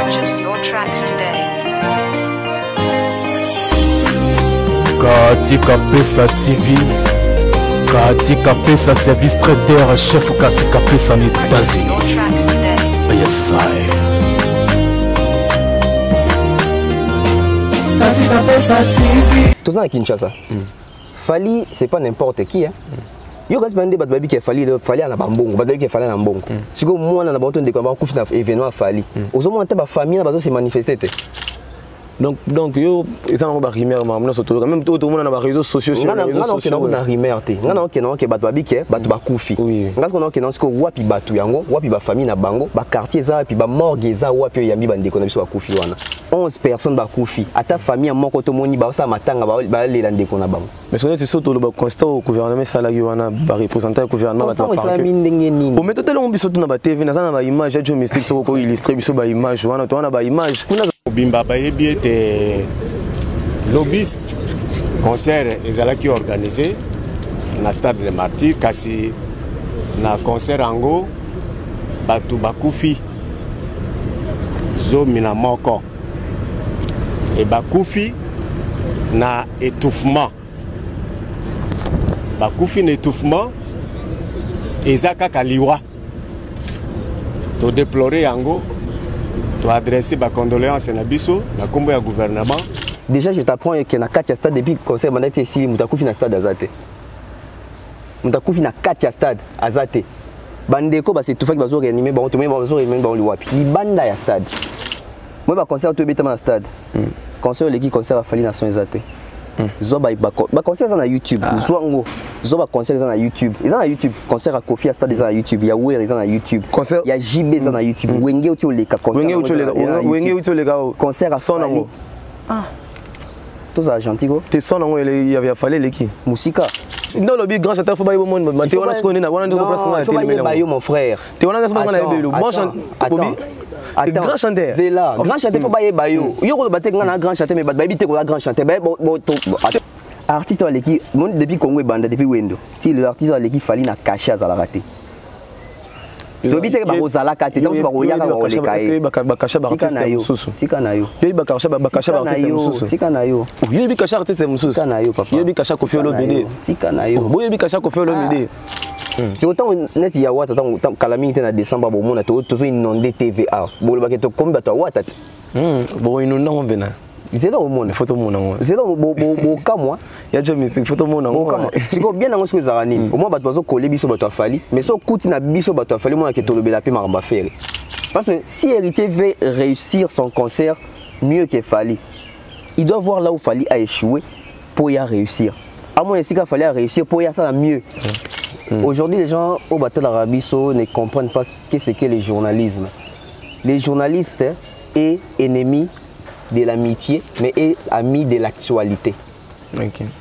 Purchase your tracks today. Katika Pesa TV, Katika Pesa Service Traiteur, chef Katika Pesa en États-Unis. Yes, I. Katika Pesa TV. Tout ça à Kinshasa. Fali, c'est pas n'importe qui. Hein. Yo kasi bande bat babi ke fali na bambongo, bat babi ke fali na mbongo. Siko mwana na bato ndeko ba kufi na événement fali. Ozo monter ba famille na bazo se manifester te. Donc yo eza na ba rumeur mamna soto même tout le monde na ba réseaux sociaux sur les réseaux sociaux. Na rumeur te. Ngana okena ke bat babi ke bat ba kufi. Ngana ko okena siko wapi batu yango, wapi ba famille na bango, ba quartier za puis ba morgue za wapi yambi bande ko na biso ba kufi wana. 11 personnes ba kufi. Ata famille moko to moni ba sa matanga ba lela ndeko na bango. Mais ce que tu le constat au gouvernement salarié wana ba représenter le gouvernement ba parquet. O meto tellement biso na ba TV na ba image ya mystique so ko illustrer biso ba image wana to wana ba image. Bimba bayebi ete lobbyiste concert ezalaki organisé na stade de Martyrs kasi na concert ango batu bakufi zomi na moko e bakufi na étouffement bakufi na étouffement eza kaka liwa to déplorer yango to adresser ba condoléances na biso na kombo ya gouvernement. Déjà je t'apprends que na Katia stade depuis conseil mandat ici mutakufi na stade azate. Mutakufi na Katia stade azate. Bandeko ba c'est tout fait que bazo réanimer ba otomé bazo réanimer ba liwapi. Li banda ya stade. Moi ba concert to betama na stade. Concert leki concert a fali nation azate. Zoba ba concert na YouTube. Zwango. Zoba concert na YouTube. Ils na YouTube. Concert à Kofi à stade na YouTube. Ya Wer ils na YouTube. Concert ya JB na YouTube. Wenge uti oleka concert. Wenge uti oleka concert à Sonango. Ah. Tous argentico. Te Sonango il y avait fallu leki. Musika. Non le big grand chanteur faut ba yo monde mais te wana skone na wana ndo place na télé. Faut ba yo mon frère. Te wana ngasa ba na ebelo. Bon chanteur. Attends, grand chanteur. C'est là. Grand chanteur faut pas y bayo. Yo ko baté ngana grand chanteur mais ba bité ko grand chanteur. Ba artiste wa leki depuis Congo banda depuis Wendo. Si l'artiste wa leki fali na cacher za la raté. To bité ba ozala kate donc ba roya ka oleka. Parce que ba cacher ba artiste mususu. Tika na yo. Yo ba cacher ba artiste mususu. Tika na yo. Yo bi cacher artiste mususu. Tika na yo papa. Yo bi cacher Koffi Olomide. Tika na yo. Bo yo bi cacher Koffi Olomide. C'est autant net ya wata tant calamité na décembre bo mona to toujours inondé TVA. Bo le baketo komba to wata. Bo inondé on vena. C'est là au monde photo mona. C'est là bo kamwa. Ya jo mystique photo mona. Bo kamwa. Siko bien nango siko zarani. Au moins bato bazo coller biso bato afali, mais so kuti na biso bato afali mona ke to le bela pe maramba faire. Parce que si héritier veut réussir son concert mieux que Fali, il doit voir là où Fali a échoué pour y réussir. À moins si qu'il fallait réussir pour y faire ça mieux. Aujourd'hui, les gens au Batel Arabiso ne comprennent pas ce qu'est le journalisme. Les journalistes est ennemi de l'amitié, mais est ami de l'actualité.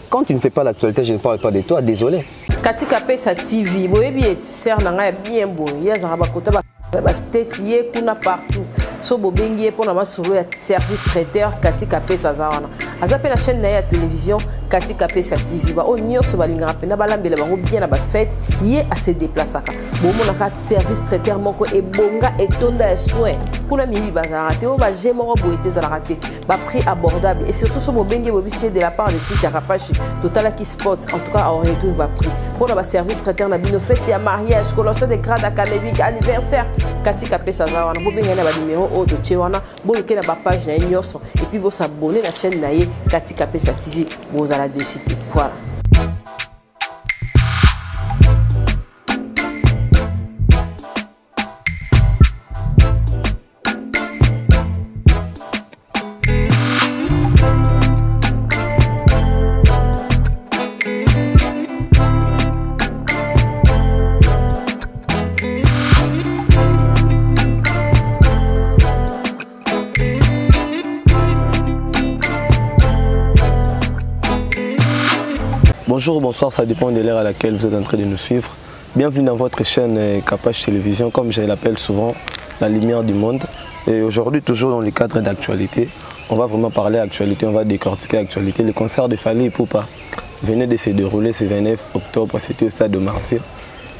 Quand tu ne fais pas l'actualité, je ne parle pas de toi, désolé. Katika Pesa TV, boyebi ser nanga bien bon, yaza ba kota ba state ye kuna partout. So bobengi pour na solo ya service traiteur Katika Pesa zawana. Azape na chaîne na ya télévision Katika Pesa TV ba onyo so balinga pena balambela bango bien na ba fête ye a se déplaçaka. Bo mona ka service traiteur moko e bonga et tonda soin. Kuna mimi bazara te o ba jemo boete za raté. Ba prix abordable et surtout so bobengi bobisi de la part de site Rapachi Total qui spot en tout cas en retour ba prix. Pour na service traiteur na bino fête ya mariage, colossal de grade académique anniversaire Katika Pesa zawana bobenga na ba numéro o de Tchewana boyoke na ba page na nyoso et puis bo s'abonner la chaîne na ye Katika Pesa TV bo à la dessus. Voilà. Bonjour ou bonsoir, ça dépend de l'heure à laquelle vous êtes en train de nous suivre. Bienvenue dans votre chaîne Kapach Télévision, comme je l'appelle souvent, la lumière du monde. Et aujourd'hui, toujours dans le cadre d'actualité, on va vraiment parler d'actualité, on va décortiquer l'actualité. Le concert de Fally Ipupa venait de se dérouler ce 29 octobre, c'était au stade de Martyrs.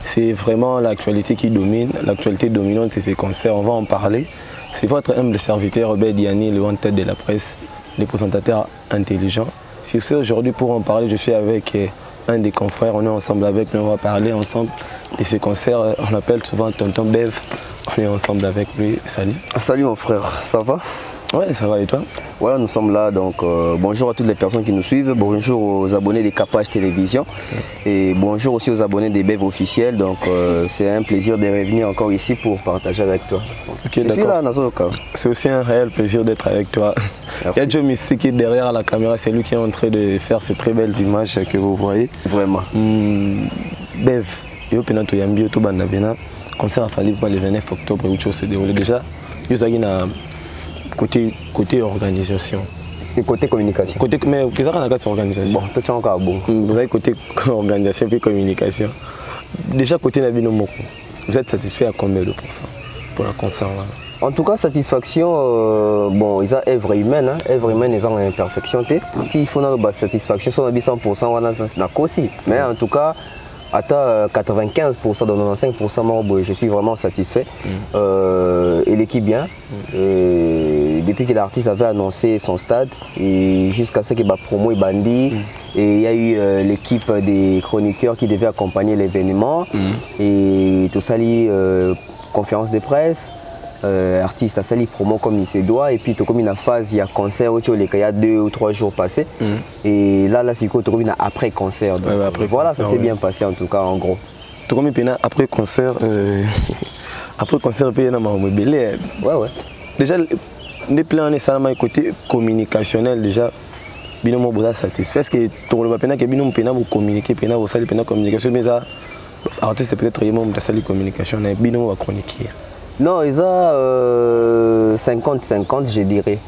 c'est vraiment l'actualité qui domine. L'actualité dominante, c'est ces concerts. On va en parler. C'est votre humble serviteur, Robert Diani, le tête de la presse, le présentateur intelligent. C'est ça, aujourd'hui, pour en parler, je suis avec un des confrères. On est ensemble avec lui, on va parler ensemble de ces concerts. On l'appelle souvent Tonton Bev. On est ensemble avec lui. Salut. Salut mon frère, ça va? Ouais, ça va et toi? Voilà, nous sommes là, donc bonjour à toutes les personnes qui nous suivent, bonjour aux abonnés des Capage Télévision et bonjour aussi aux abonnés des Bev officiels. Donc c'est un plaisir de revenir encore ici pour partager avec toi. Okay, je suis là, Nazoka. C'est aussi un réel plaisir d'être avec toi. Merci. Il y a Joe Mystique qui est derrière la caméra, c'est lui qui est en train de faire ces très belles images que vous voyez. Vraiment. Bev, yo penato yambi to banda bena, concert a fallu pour le 29 octobre où tout se déroule déjà. Yo zagina côté organisation. Et côté communication. Mais qu'est-ce qu'on a côté organisation? Bon, tu as encore bon. Vous avez côté organisation et communication. Déjà côté Nabino Moko, vous êtes satisfait à combien de pourcents pour la concert là? En tout cas, satisfaction, bon, ils ont œuvre humaine, œuvre humaine, ils ont une imperfection. S'il faut une satisfaction, si on a 100%, on a aussi. Mais en tout cas, à 95%, 95%, je suis vraiment satisfait. Et l'équipe bien. Depuis que l'artiste avait annoncé son stade, et jusqu'à ce que la promo est bandit, et il y a eu l'équipe des chroniqueurs qui devait accompagner l'événement. Et tout ça, conférence de presse. Artiste a sali promo comme il se doit, et puis comme il a phase, il y a concert il y a 2 ou 3 jours passés, et là c'est quoi après concert. Donc, après voilà, concert, ça s'est bien passé en tout cas en gros. Comme après concert, ouais. Déjà les plans nécessairement côté communicationnel déjà bien moi vous satisfait. Est-ce que tout le monde que bien pena vous communiquer, pena vous salir pena communication, mais ça artiste peut-être vraiment de salir communication, mais bien on va chroniquer. Non, ils ont 50-50, je dirais.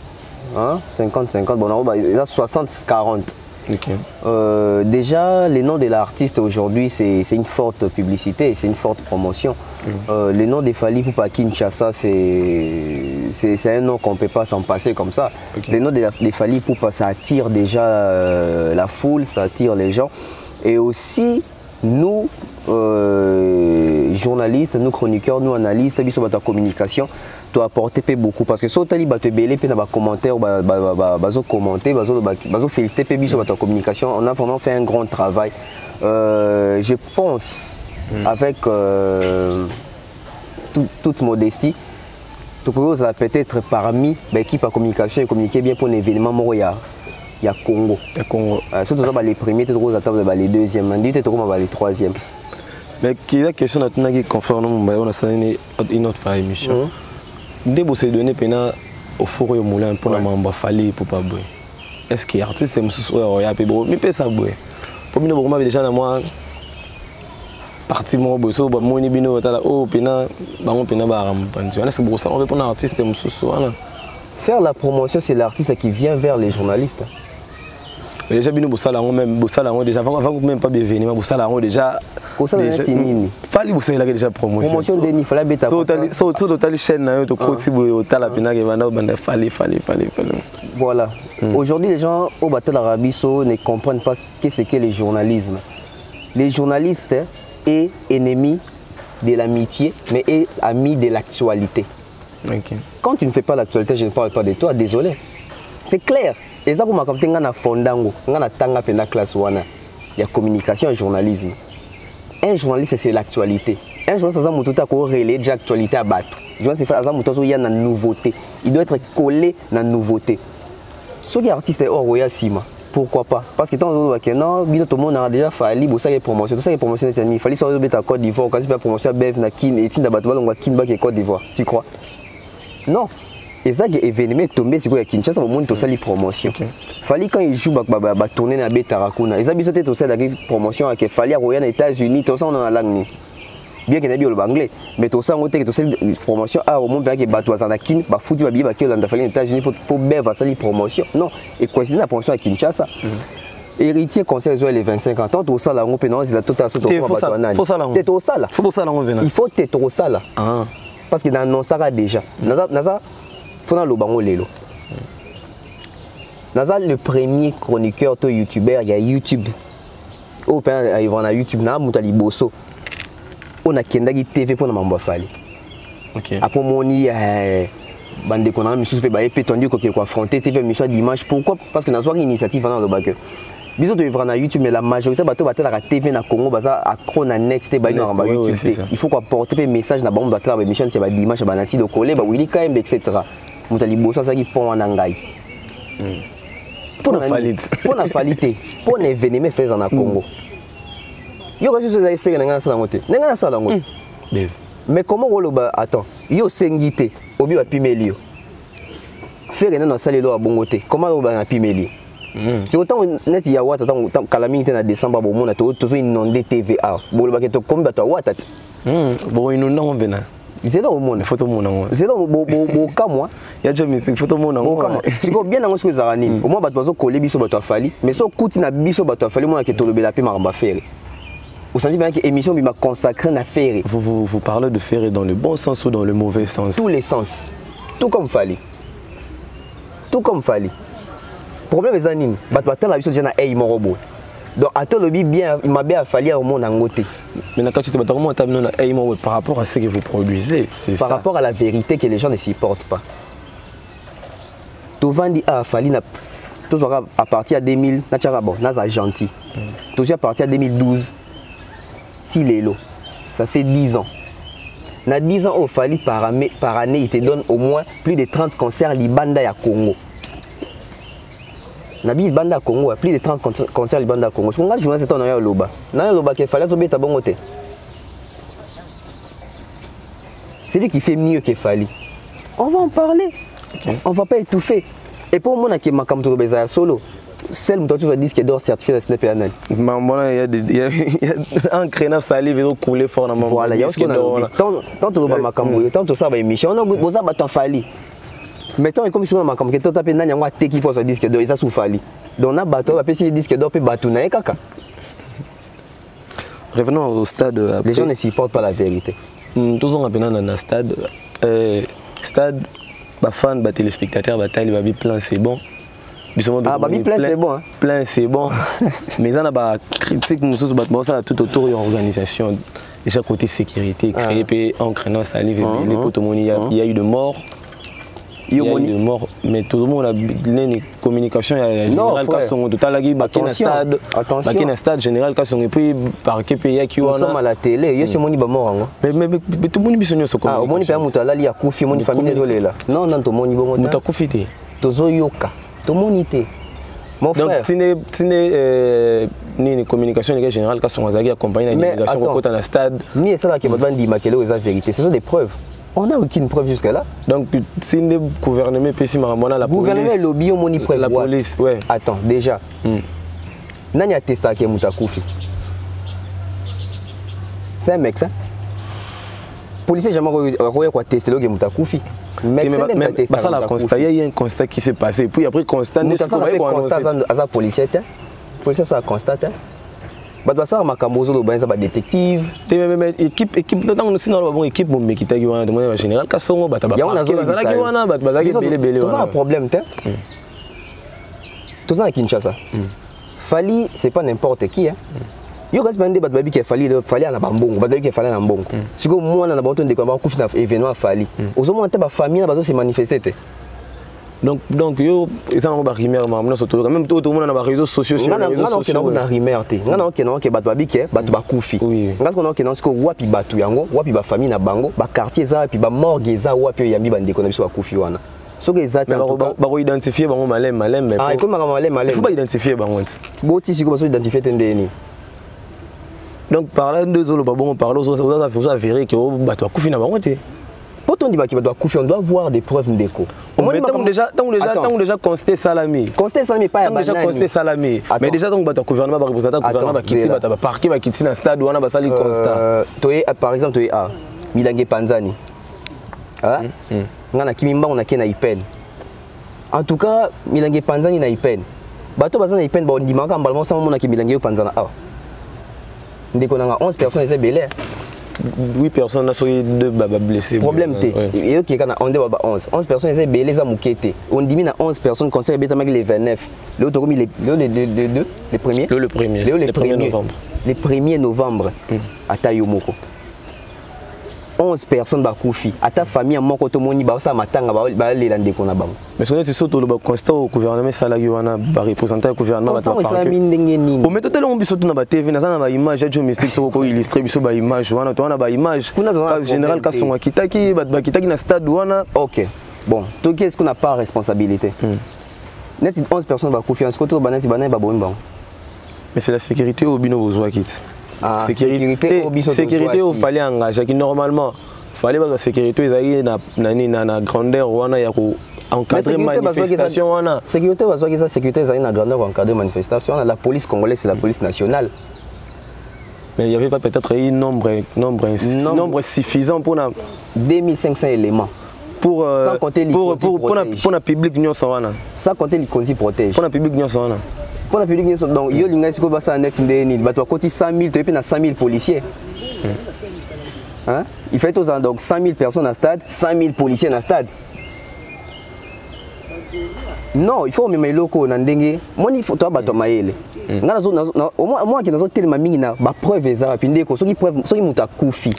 50-50, bon, ils ont 60-40. Okay. Déjà, le nom de l'artiste aujourd'hui, c'est une forte publicité, c'est une forte promotion. Le nom de Fally Ipupa Kinshasa, c'est un nom qu'on ne peut pas s'en passer comme ça. Okay. Le nom de Fally Ipupa, ça attire déjà la foule, ça attire les gens. Et aussi, nous, journalistes, nous chroniqueurs, nous analystes, nous sommes en communication, tu as apporté beaucoup parce que si tu as des commentaires, tu féliciter ta communication, on a vraiment fait un grand travail. Je pense, avec toute modestie, tu peux peut-être parmi l'équipe à communication et communiquer bien pour un événement, il y a Congo. Surtout les premiers, tu as les deuxièmes, tu as les troisièmes. Mais la question est conforme on a une autre émission. Dès que vous avez donné au four et au moulin pour la Fally pour pas boire. Est-ce que l'artiste est mais pas ça boire. Pour moi, déjà dans moi parti mon bosso, mon bino tala oh pena est-ce que ça on veut pour un artiste faire la promotion, c'est l'artiste qui vient vers les journalistes. Déjà bino bossala même déjà avant même pas bienvenue bossala déjà Fally bossa il a déjà promotion de fallait beta so total chaîne na yo to koti boyo tala pena ke banda Fally. Voilà. Aujourd'hui les gens au bateau d'Arabie ne comprennent pas ce qu'est le journalisme. Les journalistes est ennemi de l'amitié mais est ami de l'actualité. Okay. Quand tu ne fais pas l'actualité, je ne parle pas de toi, désolé. C'est clair. Et ça, comme je na fondango, na tanga pena classe wana. Il y a communication et journalisme. Un journaliste, c'est l'actualité. Un journaliste, c'est un mouton qui relaie déjà l'actualité à battre. Un journaliste, c'est un mouton qui a une nouveauté. Il doit être collé dans la nouveauté. Ce qui est artiste est hors royal Sima. Pourquoi pas? Parce que tant que non, tout le monde a déjà Fally, pour ça il y a promotion. Tout ça il y a promotion, il fallait sortir de Côte d'Ivoire, quand il y a promotion, Bev, Nakin, et Tinda Batouba, on va Kimba qui est Côte d'Ivoire. Tu crois? Non. Et ça, l'événement est tombé sur Kinshasa, au monde, tout ça, les promotions. Fally, quand il joue, il tourner dans la Tarakuna. Et ça, c'est tout ça, la promotion avec Fally, aux États-Unis, tout ça, on a la langue. Bien qu'il y ait le anglais, mais tout ça, on a tout ça, les promotions, au monde, il y a des bateaux à Kin, il faut dire qu'il y a des États-Unis pour Bev, ça, les promotions. Non. Et coïncider la promotion à Kinshasa. Héritier conseil les 25 ans. Tant au sala, on peut non, c'est la totale. Il faut ça. T'es au sala. Il faut t'être au sala. Parce que dans non ça déjà. Naza, faut dans le bango lelo. Naza le premier chroniqueur, toi youtubeur, il y a YouTube. Oh, il va na YouTube, na mutali bosso. on a kendaki TV pour mambo fali. OK. Après moni bande qu'on a monsieur pe ba pétondu ko affronter TV mission dimanche. Pourquoi? Parce que na soir initiative dans le bac. Biso to vivre na YouTube mais la majorité bato batela la TV na Congo baza accro na net te ba na YouTube. Il faut qu'on porte pe message na bombe batela ba mission c'est ba dimanche ba nati do coller ba Willy KMB etc. Mutali boso ça qui pont na ngai. Pour la qualité, pour les événements faits en Congo. Yo kasi vous avez fait na ngana sala ngote. Na ngana sala ngote. Mais comment on le bat? Attends, yo sengité, obi ba pimelio. Faire na salelo a bongote. Comment on ba na pimelio? C'est autant net ya wata tant calamité na décembre bo mona to toujours inondé TVA. Bo le ba ke to komba to wata. Bon inondé on vena. C'est là au monde. Photo mon nango. C'est là au kamwa. Il y a déjà mystique photo mon nango. C'est quoi bien nango ce que ça ranine. Au moins bato coller biso bato fali, mais so kuti na biso bato fali moi ke to lobela pe maramba faire. Vous sentez bien que l'émission m'a consacré à faire. Vous parlez de faire dans le bon sens ou dans le mauvais sens? Tous les sens. Tout comme fallait. Tout comme fallait. Problème est anime. Bato la biso déjà hey mon robot. Donc à tout le bien il m'a bien fallu au monde en côté. Mais quand tu te bats comment tu par rapport à ce que vous produisez, c'est ça. Par rapport à la vérité que les gens ne supportent pas. Tout vandi a fallu na tout à partir de 2000 na tchara bon na gentil. Tout à partir de 2012 Tilelo. Ça fait 10 ans. Na 10 ans au fallu par année il te donne au moins plus de 30 concerts libanda ya Congo. Nabi banda Congo, plus de 30 concerts banda Congo. Ce qu'on a joué c'est ton loba. Na loba qu'il fallait obéir ta bongote. C'est lui qui fait mieux qu'il fallait. On va en parler. Okay. On va pas étouffer. Et pour moi qui m'a comme tout bezaya solo. Celle où tu vas dire qu'il doit certifier le snap anal. Maman il y a un créneau salive et couler fort dans mon. Voilà, il y a ce qu'on a. Tant tu vas ma cambo, tant tu ça va émission, on a besoin de fali. Mettons comme sur ma cambo, que tu tapes nani ngwa teki pour ce disque d'or, ça soufali. Donc na bateau va passer disque d'or pe batou na kaka. Revenons au stade. Les gens ne supportent pas la vérité. Tous on appelle dans un stade stade ba fan ba téléspectateurs ba taille ba bi plein c'est bon. Ah bah plein c'est bon hein. Plein c'est bon. Mais on a ba critique nous sur battement ça tout autour de l'organisation. Déjà côté sécurité créé en créant salive les potes il y a eu de morts. Il y a eu de morts, mais tout le monde a une communication générale quand sont total là qui na stade général quand sont puis par quel pays qui on sommes à la télé il y a ce monde ba mort mais tout le monde bisonyo so ah au monde pa mutu ala li ya kufi monde famille désolé là non non tout monde bon mutu kufi te tozo yoka tout monde té mon frère donc ni communication générale quand sont azaki accompagner la délégation pour dans stade ni ça là qui va dire makelo les vérité ce sont des preuves. On n'a aucune preuve jusqu'à là. Donc, si le gouvernement peut la gouvernement lobby, on preuve. La police, ouais. Attends, déjà. Nani a testé à Moutakufi. C'est un mec, ça. Policier, jamais testé le Moutakufi. Mais ça, il y a un constat qui s'est passé. Puis après, constat, il y a un policier. Policier, ça constate. Bah ça makambozo lo banza ba détective équipe dans aussi dans bon équipe bon mais qui tagi wana de général kasongo bata ba bazaki wana bazaki belé tout ça un problème te tout ça à Kinshasa Fali c'est pas n'importe qui hein yo gas bande bat babi qui Fali na bambongo bat babi qui Fali na mbongo siko mwana na bato ndeko ba kufi na événement Fali ozomo ante ba famille na bazo se manifester te. Donc yo ils ont ba rumeur maintenant surtout même tout le monde na ba réseaux sociaux sur les réseaux sociaux na rumeur te ngana ke bato babike bato bakufi ngana ko ke non ko wapi bato yango wapi ba famille na bango ba quartier za puis ba morgue za wapi yambi bandeko na biso bakufi wana soki ezata ba ko identifier bango malem mais ah ko malem il faut pas identifier bango boti siko baso identifier tendeni. Donc par là deux autres bon parler aux avéré que bato bakufi na bango te. Quand on dit qu'il doit couper, on doit voir des preuves d'écho. Tant déjà constaté Salami. Constaté Salami pas déjà constaté Salami. Mais déjà donc le gouvernement va représenter le gouvernement va quitter va parquer va quitter dans stade on a sali constat. Par exemple toi a Milange Panzani. Hein? Ngana kimimba on a kena ipen. En tout cas Milange Panzani na ipen. Bato bazana ipen ba on dit manga mbalmo ça on a ki Milange Panzana. Ah. Ndeko na 11 personnes c'est belé. 8 personnes ont fait 2 blessés. Problème T. Et OK quand on dit 11. 11 personnes c'est belé za mukete. On dit na 11 personnes conseil beta mag les 29. Le premiers le 1er novembre. Le 1er novembre à Tayomoko. 11 personnes bakufi ata famille moko to moni ba sa matanga ba lela ndeko na bango. Mais ce que surtout le constat au gouvernement salarié wana ba représentant gouvernement ba parquet. Au méthode tellement biso na ba TV na ba image ya mystique so ko illustrer biso ba image wana to wana ba image général Kasonga kitaki ba kitaki na stade wana. OK. Bon, tout qu'est-ce qu'on n'a pas responsabilité. Net 11 personnes bakufi en ce côté ba net ba bon. Mais c'est la sécurité au bino besoin kit. Sécurité au fallait engager qui normalement fallait la sécurité ils na grandeur wana ya ko encadrer manifestation wana sécurité bazoki ça sécurité ils na grandeur encadrer manifestation la police congolaise c'est la police nationale. Mais il y avait pas peut-être un nombre suffisant pour 2500 éléments pour sans compter pour la public nyonso wana sans compter les consignes protège pour la public nyonso wana. Pour la public, donc il y a des gens qui 100 000, tu as 100 000 policiers. Hein? Il fait donc 100 000 personnes à stade, 100 000 policiers dans le stade. Non, il faut même les locaux. Moi, il faut que tu maïle. Moi, qui n'ai tellement mis na ba preuve ça, puis ndeko, ceux qui preuve, ceux qui muta kufi.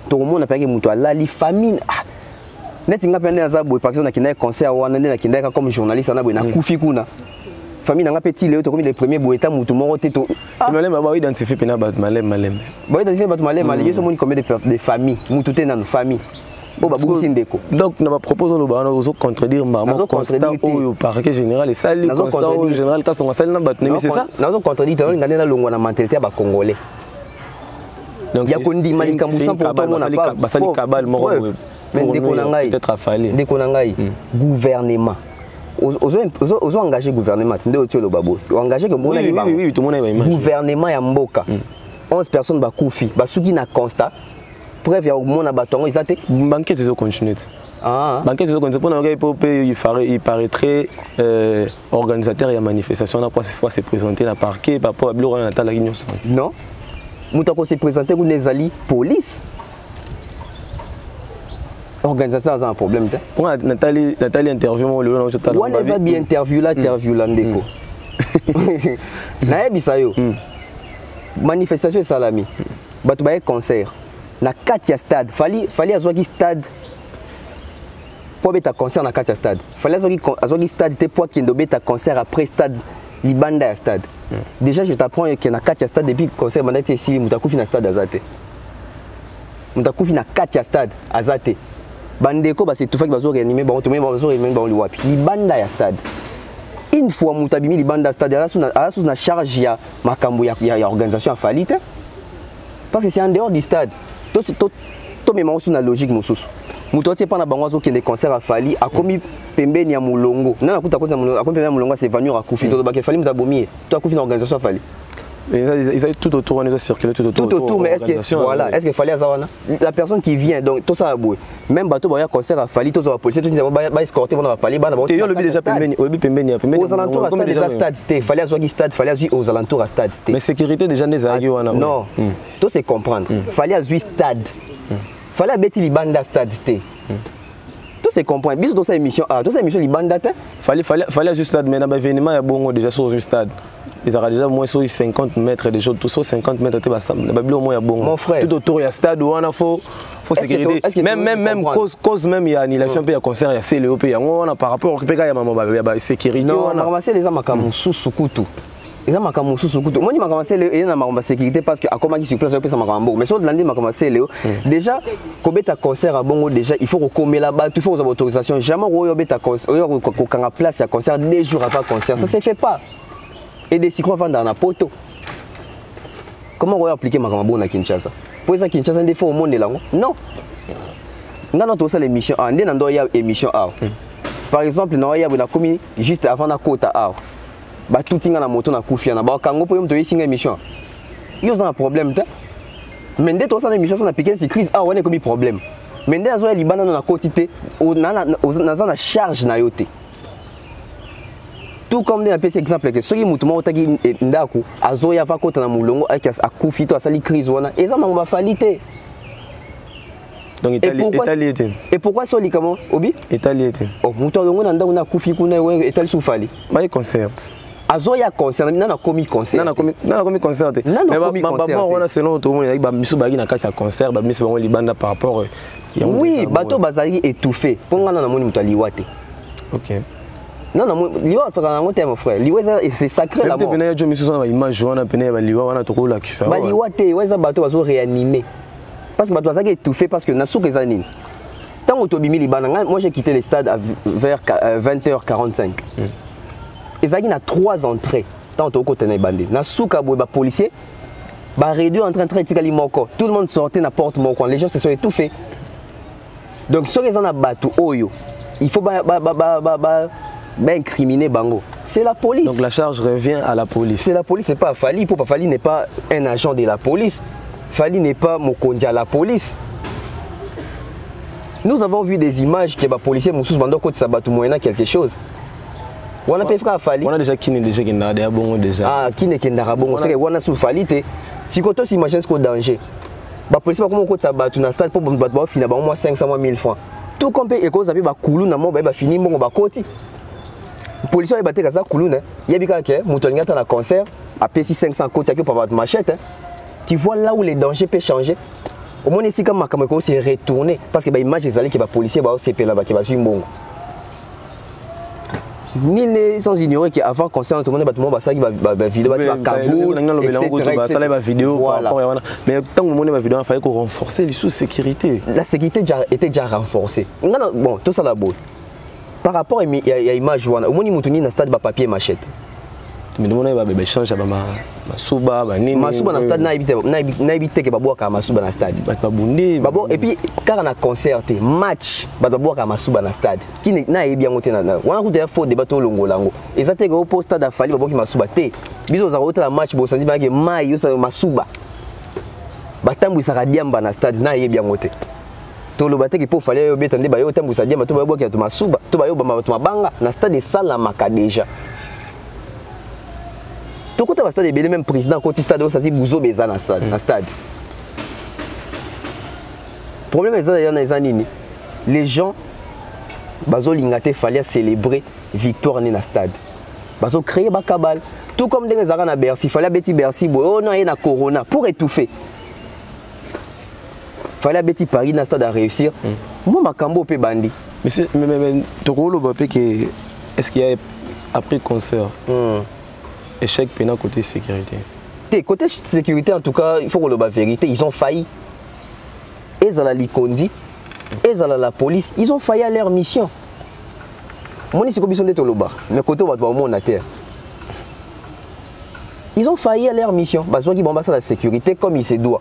Tout le monde a payé muta la li famine. Net nga pende za boy par exemple na kinda concert wana na kinda comme journaliste na boy na kufi kuna. Famille n'a pas petit Léo, comme les premiers boétas, moutou moro teto. Malem va identifier pena bat malem. Ba identifier bat malem, il y a seulement combien de familles, moutou té dans nos familles. Bo ba bousi ndeko. Donc na ba propose lo ba na ozo contredire maman constat au parquet général et ça le constat au général ka son sel na bat mais c'est ça. Na ozo contredire ngane na longo na mentalité ba congolais. Donc ya kondi malika musa pour tout monde pas basali kabal moro peut-être affalé. Ndeko na ngai gouvernement. Aux engagé gouvernement, engagé gouvernement ya mboka 11 personnes bakufi basuki na constat preuve ya mona batongo izate banquet ces continuer banquet ces continuer pour il paraîtrait organisateur ya manifestation na quoi fois se présenter na parquet par rapport à blo na tala kinyo non mutako se présenter ku nezali police. Organisation a un problème. Pour Nathalie interview le long total. On a bien interview là ndeko. Na yebisa yo. Manifestation salami. Batu ba concert. Na katia stade, fali azwaki stade. Pour beta concert na katia stade. Fali azwaki stade te pour kendo beta concert après stade libanda ya stade. Déjà je t'apprends que na katia stade depuis concert banda te si mutakufi na stade azate. Mutakufi na katia stade azate. Bandeko ba c'est tout fait bazo réanimer ba bazo réanimer ba liwapi libanda ya stade une fois mutabimi libanda stade ala sous na charge ya makambo ya organisation a falite parce que c'est en dehors du stade to même sous na logique mususu muto tie pa na bango zo kende concert a fali a komi pembeni ya mulongo na nakuta koza mulongo a komi pembeni ya mulongo c'est venu a kufi to ba ke fali mutabomi to a kufi na organisation a fali. Ils avaient tout autour, on est circulé tout autour. Mais est-ce que voilà, est-ce qu'il fallait avoir la personne qui vient donc tout ça a boué. Même bateau ba concert a fallu tous les policiers tout va escorter on va parler ba tu le déjà pembeni aux alentours déjà stade T fallait avoir stade fallait aller aux alentours à stade T. Mais sécurité déjà des agues non. Tout c'est comprendre. Fallait aller stade. Fallait bêti libanda stade T. Tout c'est comprendre. Bis dans cette émission tout cette émission libanda T. Fallait juste stade mais na événement ya bongo déjà sur un stade. Ils ont déjà moins sur 50 mètres des choses, tout ça 50 mètres tu vas au moins bon. Mon frère. Tout autour il y a stade où on a faut sécurité. Même cause même il y a annulation puis il y a concert il y a CLOP on a par rapport au PK il y a maman sécurité. Non, on a ramassé les amakamu susukutu. Les amakamu susukutu. Moi je ramassé les na sécurité parce que à comment qui sur place ça makambo. Mais sur le lundi m'a commencé Léo. Déjà quand tu as concert à Bongo déjà il faut recommer là-bas, il faut avoir autorisation. Jamais on beta concert, on place à concert 2 jours avant concert. Ça se fait pas. Et des cycles vendent dans la poto. Comment on va appliquer ma camarade à Kinshasa? Pour ça Kinshasa des fois au monde là non. Dans notre salle émission A, on a une émission A. Par exemple, on a commis juste avant la côte A. Bah tout est dans la moto na kufia na ba kango pour me une émission. Il y a un problème mais dès que on a émission on a piqué cette crise A on a commis problème. Mais dès que on a libana na quantité on a na charge na yote. Tout comme un petit exemple que ceux qui mutumo otaki ndaku azoya va kota na mulongo avec akufi to asali crise wana et ça m'a falité. Donc et pourquoi ça comment obi Italie était oh mutumo longo na ndaku na kufi kuna we etali soufali ba concert azoya concert nana komi concert nana komi concert mais on a selon tout le monde ba miso ba na kati ya concert ba miso ba libanda par rapport oui bato bazali étouffé pour nga na moni muto liwate. OK. Non, non, liwa ça quand on mon frère. Liwa c'est sacré la mort. Peut-être que miso na image wana pene ba liwa wana to ko la kisa. Ba liwate ouais ça bato bazo réanimer. Parce que bato bazali étouffé parce que na souka ezanini. Tant que Tobimi Libana, moi j'ai quitté le stade vers 20h45. Et ça, il y a 3 entrées. Tant que tu es bandé. Na souka boeba policier, ba réduit en train de traiter moko. Tout le monde sortait na porte moko. Les gens se sont étouffés. Donc ceux qui ont battu oyo, il faut incriminer bango. C'est la police. Donc la charge revient à la police. C'est la police, c'est pas Fali. Pour Fali n'est pas un agent de la police. Fali n'est pas Mokondi à la police. Nous avons vu des images que les policiers Moussous Bando côté Sabatou moyena quelque chose. On a pas fait Fali. On a déjà qui n'est déjà qui n'a bon déjà. Ah qui n'est qui n'a bon. C'est que on a sous Fali te. Si quand on s'imagine ce qu'on danger. Ba police pas comme côté Sabatou na stade pour ba finir ba moins 500 moins 1000 francs. Tout comme et cause abi ba koulou na mo ba fini mo ba côté. Policier ba te kaza koulou na. Yebika ke mutolinga ta na concert a pesi 500 côté que pour ba machette. Tu vois là où les dangers peuvent changer. Au moins ici comme Makameko s'est retourné parce que bah image les allés qui va policier bah c'est là-bas qui va suivre bon. Ni les sans ignorer qu'avant concert tout le monde bah ça qui va vidéo va Kaboul ça va vidéo mais tant que le monde va vidéo il fallait qu'on renforce les sous-sécurité. La sécurité était déjà renforcée. Bon tout ça là-bas. Par rapport à image au moins il mutuni na stade ba papier machette. Mais le monde va changer masuba nini masuba na stade na ibite ke babwaka masuba na stade ba bundi babo et puis car na concert match ba babwaka masuba na stade qui na yebi yango te na wana ku de faux débat to longolango ezate ke au post stade afali babwaki masuba te biso za rota match bo sandi ba ke mai yo sa masuba batambwisa ka diamba na stade na yebi yango te to lo bateki po fali yo betande ba yo tambwisa diamba to ba babwaki to masuba to ba yo ba mabanga na stade sala maka déjà. Tout le stade est même président quand il stade où ça dit Bouzo Beza dans stade. Problème est que les gens bazo lingate fallait célébrer victoire dans le stade. Bazo créer ba cabale. Tout comme les gens à Bercy, fallait beti Bercy oh non il y a corona pour étouffer. Fallait beti Paris dans le stade à réussir. Moi makambo pe bandi. Mais Tokolo Bapé que est-ce qu'il y a après concert échec pénal côté sécurité. Côté sécurité, en tout cas, il faut qu'on le dise la vérité, ils ont failli. Ils ont la Likondi, ils ont la police, ils ont failli à leur mission. Moi, c'est comme ils sont des Toloba, mais côté on a terre. Ils ont failli à leur mission. Bah, soit qu'ils bombent la sécurité comme il se doit.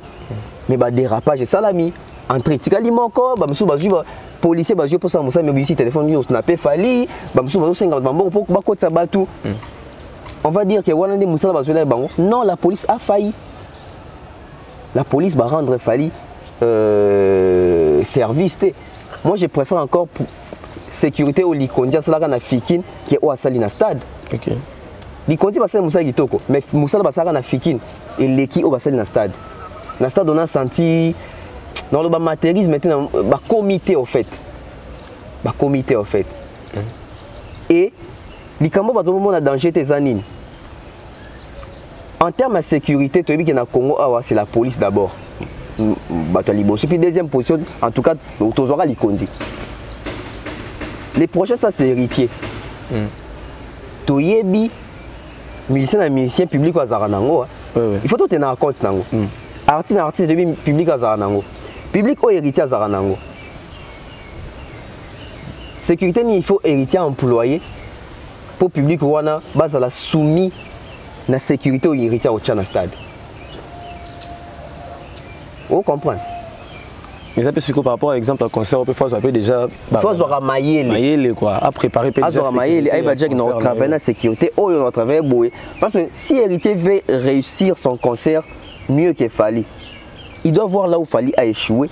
Mais bah dérapage et salami. Entrée, tikali moko, bah monsieur bah policier bah pour ça mais ici téléphone yo snapper fali, bah monsieur bah 50 bambo pour ba côté sabatu. On va dire que non, la police a failli. La police va rendre failli service. Moi, je préfère encore pour sécurité au Likondia, c'est là qu'on a Fikin qui est au Asali stade. OK. Likondia, c'est Moussa Gitoko, mais Moussa Bassara na Fikin et l'équipe au Asali stade. Dans stade, on a senti dans le matérialisme maintenant, comité au fait. Comité au fait. Et les Kambo a danger tes anines. En termes de sécurité, tu as vu que dans le Congo, c'est la police d'abord. Et puis deuxième position, en tout cas, tu auras les Kondi. Les prochains, ça c'est l'héritier. Tu as vu musicien et musicien public à Zaranango. Il faut que tu aies un compte. Artiste public à Zaranango. Public ou héritier à Zaranango. Sécurité, il faut héritier employé. Pour le public, base à la soumis la sécurité ou héritier au Tchana stade. Vous comprenez? Mais ça peut se par rapport à exemple à concert, on peut faire déjà. Il faut avoir maillé quoi, à préparer peut-être. Avoir maillé, il va dire que nous travaillons la sécurité, ou nous travaillons boué. Parce que si héritier veut réussir son concert mieux qu'il fallait, il doit voir là où il fallait a échoué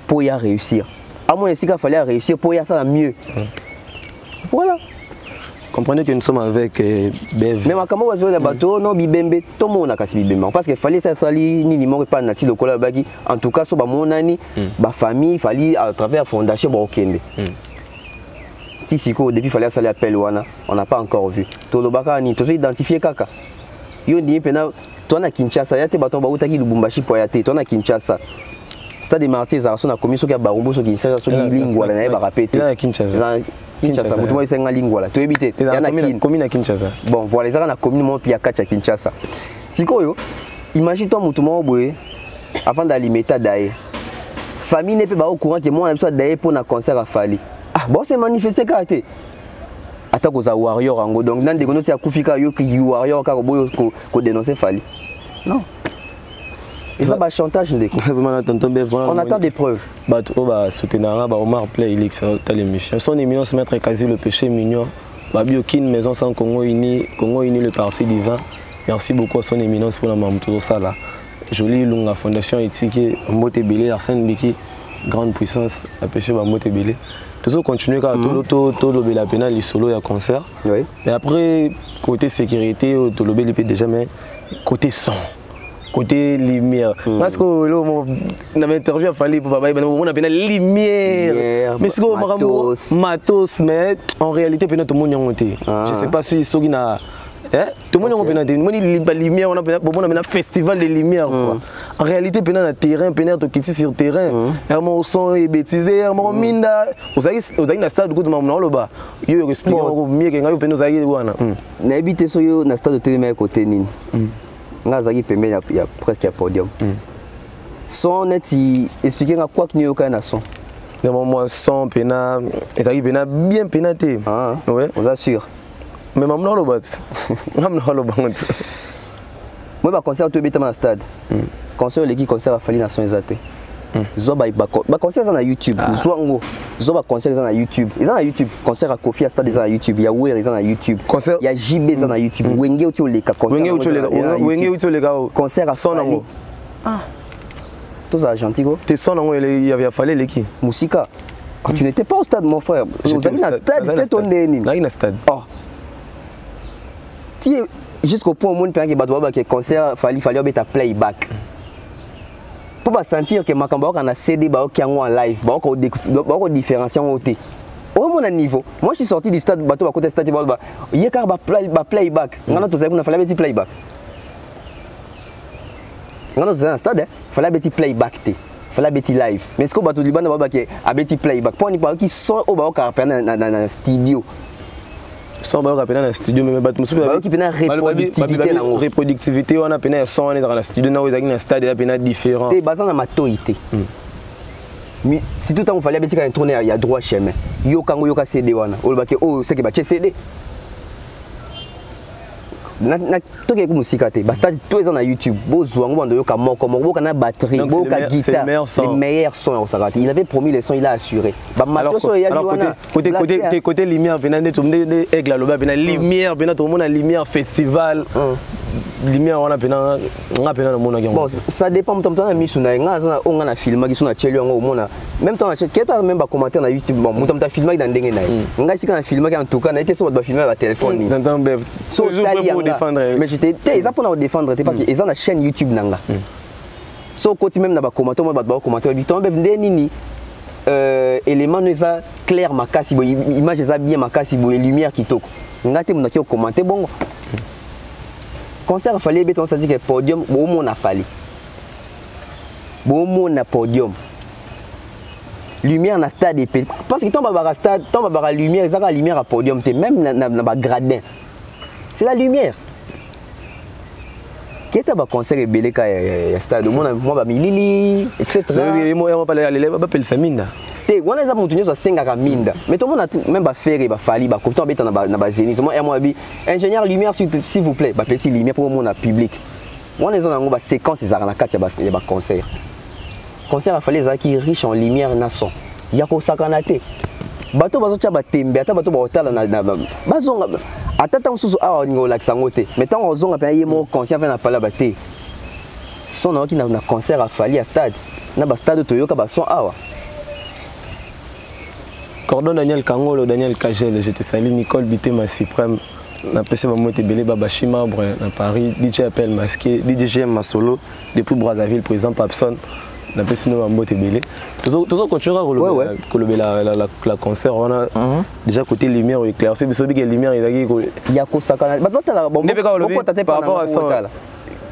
pour y réussir. À moins qu'il fallait réussir pour y faire mieux. Voilà. Comprenez que nous sommes avec BV. Mais quand on va bateau, non bibembe, tout le monde a cassé bibembe. Parce qu'il fallait ça sali ni numéro pas natif de cola bagi. En tout cas, sur mon ami, ma famille, fallait à travers la fondation Brokende. Tisiko, depuis fallait saler appel wana, on n'a pas encore vu. Tolobaka ni, toujours identifié kaka. Yo ni pena, toi na Kinshasa, yate bato ba utaki Lubumbashi po yate, toi na Kinshasa. Stade des Martyrs, ça a commis sur Barumbo sur Kinshasa, sur lingua, la va répéter. Il y a Kinshasa. Kinshasa, vous voyez c'est une lingua. Tu évites. Il y a une commune à Kinshasa. Bon, voilà, ça a une commune moi puis à Kinshasa. Sikoyo, imagine toi mutumo boye avant d'alimenter d'ailleurs. Famille n'est pas au courant que moi on a besoin d'ailleurs pour un concert à Fali. Ah bon c'est manifester caractère. Attaque aux warriors en go donc dans des gonoti à Kufika yo qui warrior car boyo ko dénoncer Fali. Non. Et ça va chantage ndeko. On attend des preuves. Bah tu vas soutenir Omar Play il est l'émission. Son éminence maître quasi le péché mignon. Bah biokine maison sans Congo uni le parti divin. Merci beaucoup à son éminence pour la maman tout ça là. Jolie longue fondation éthique Motebele Arsène Biki grande puissance à péché Motebele. Toujours continuer car tout le la pénal les solo et concert. Oui. Et après côté sécurité tout le bel déjà mais côté son. Côté lumière. Parce que dans l'interview, il fallait pour on a bien lumière. Mais c'est matos, mais en réalité, tout le monde a monté. Je ne sais pas si tout le monde a. Tout le monde a bien lumière, on a un festival de lumière. En réalité, on a un terrain, on a un sur terrain. On son est bêtisé, on a minda. Vous savez, dans stade de Mamma, il y a expliqué mieux que nous avons. On a habité sur le stade de Télémé côté Nini. Ngazaki pembe ya presque à podium. Son net expliquer quoi qu'il y a aucun son. Moi son pena, ezaki pena bien pénaté. Ah ouais, on assure. Mais maman le bat. Maman le bat. Moi ba concert tout bêtement stade. Concert l'équipe concert a fallu nation exaté. Zoba ba concert na YouTube. Zoango. Zoba concert na YouTube. Ils na YouTube. Concert à Kofi à stade na YouTube. Ya Wer ils na YouTube. Il y a JB na YouTube. Wenge uti le concert. Wenge uti le concert à Sonango. Ah. Tous argentico. T'es Sonango il y avait fallu l'équipe. Musika. Tu n'étais pas au stade mon frère. Nous avons un stade, c'était ton nez. Là il y a un stade. Oh. Tu jusqu'au point où monde peut que concert fallait mettre playback. Pour pas sentir que Makamba a CD qui est en live, on différencier en OT. Au mon niveau, moi je suis sorti du stade bateau à côté stade il y a car playback. On a tous ça fallait mettre playback. On a tous un stade, fallait mettre playback té. Fallait mettre live. Mais ce que bateau Liban va que a mettre playback. Pour ni pas qui sont au bas dans studio. Sans dans le studio mais bateau qui pena reproductivité on a pena son dans le studio na dans un stade pena différent. C'est basé dans maturité. Mais si tout le temps il fallait mettre un tourner il y a droit chemin. Yo kango yo ka CD wana. O baki oh c'est que ba CD. Na toke ku musika te. Basta tout est dans YouTube. Bo zwango bando yo ka moko moko ka na batterie, bo ka guitare. Les meilleurs sons au Sarati. Il avait promis les sons, il a assuré. Ba matos so ya wana. Côté lumière benane tout monde aigle la loba benane lumière benane tout le monde a lumière festival. Lumière on a benane na mona ki. Bon, ça dépend de ton ami suna nga on a filmé qui suna cheli ngo mona. Même temps keta même ba commenter na YouTube bon, mutam ta filmé dans ndenge na. Nga sika na filmé en tout cas na été sur ba filmer ba téléphone. So mais j'étais ils pour défendre parce que ils ont la chaîne YouTube nanga. So côté même na ba commenter moi ba commenter bi tombe nini élément nous ça clair makasi bo image ça bien makasi bo lumière qui toko. Ngate mona ki commenter bon. Concert fallait béton ça dit que podium au monde a fallu. Bon monde a podium. Lumière na stade et parce que tombe à stade, tombe à lumière, ça la lumière à podium, même na gradin. C'est la lumière. Qui est un concert et belé ka stade, moi ba milili etc. Moi pas aller ba pel samina. Te wana za mutu nyoso senga ka minda. Mais tout le monde même ba faire ba fali ba kopto beta na ba zénith. Moi bi ingénieur lumière s'il vous plaît, ba pesi lumière pour mon public. Wana za ngo ba séquence za na kati ya ba concert. Concert a fallu za qui riche en lumière na son. Ya ko sakana te. Bato bazo cha ba tembe ata bato ba hotala na bazonga ata tant susu awa ngo la kisangote. Mais tant ozonga pe yemo concert fait na pala ba te. Son na ki na concert a fallu à stade. Na ba stade toyoka ba son awa. Cordon Daniel Kangolo, Daniel Kagel, je te salue, Nicole Bitema Suprême, na PC Mamotebele, Babashi Marbre, à Paris, DJ Appel Masqué, DJ Masolo, depuis Brazzaville, président Papson, n'a pas sinon un mot belé. Tout ça continuera la concert on a déjà côté lumière éclairci mais celui qui est lumière il y a ko sakana ba tala bon par rapport à ça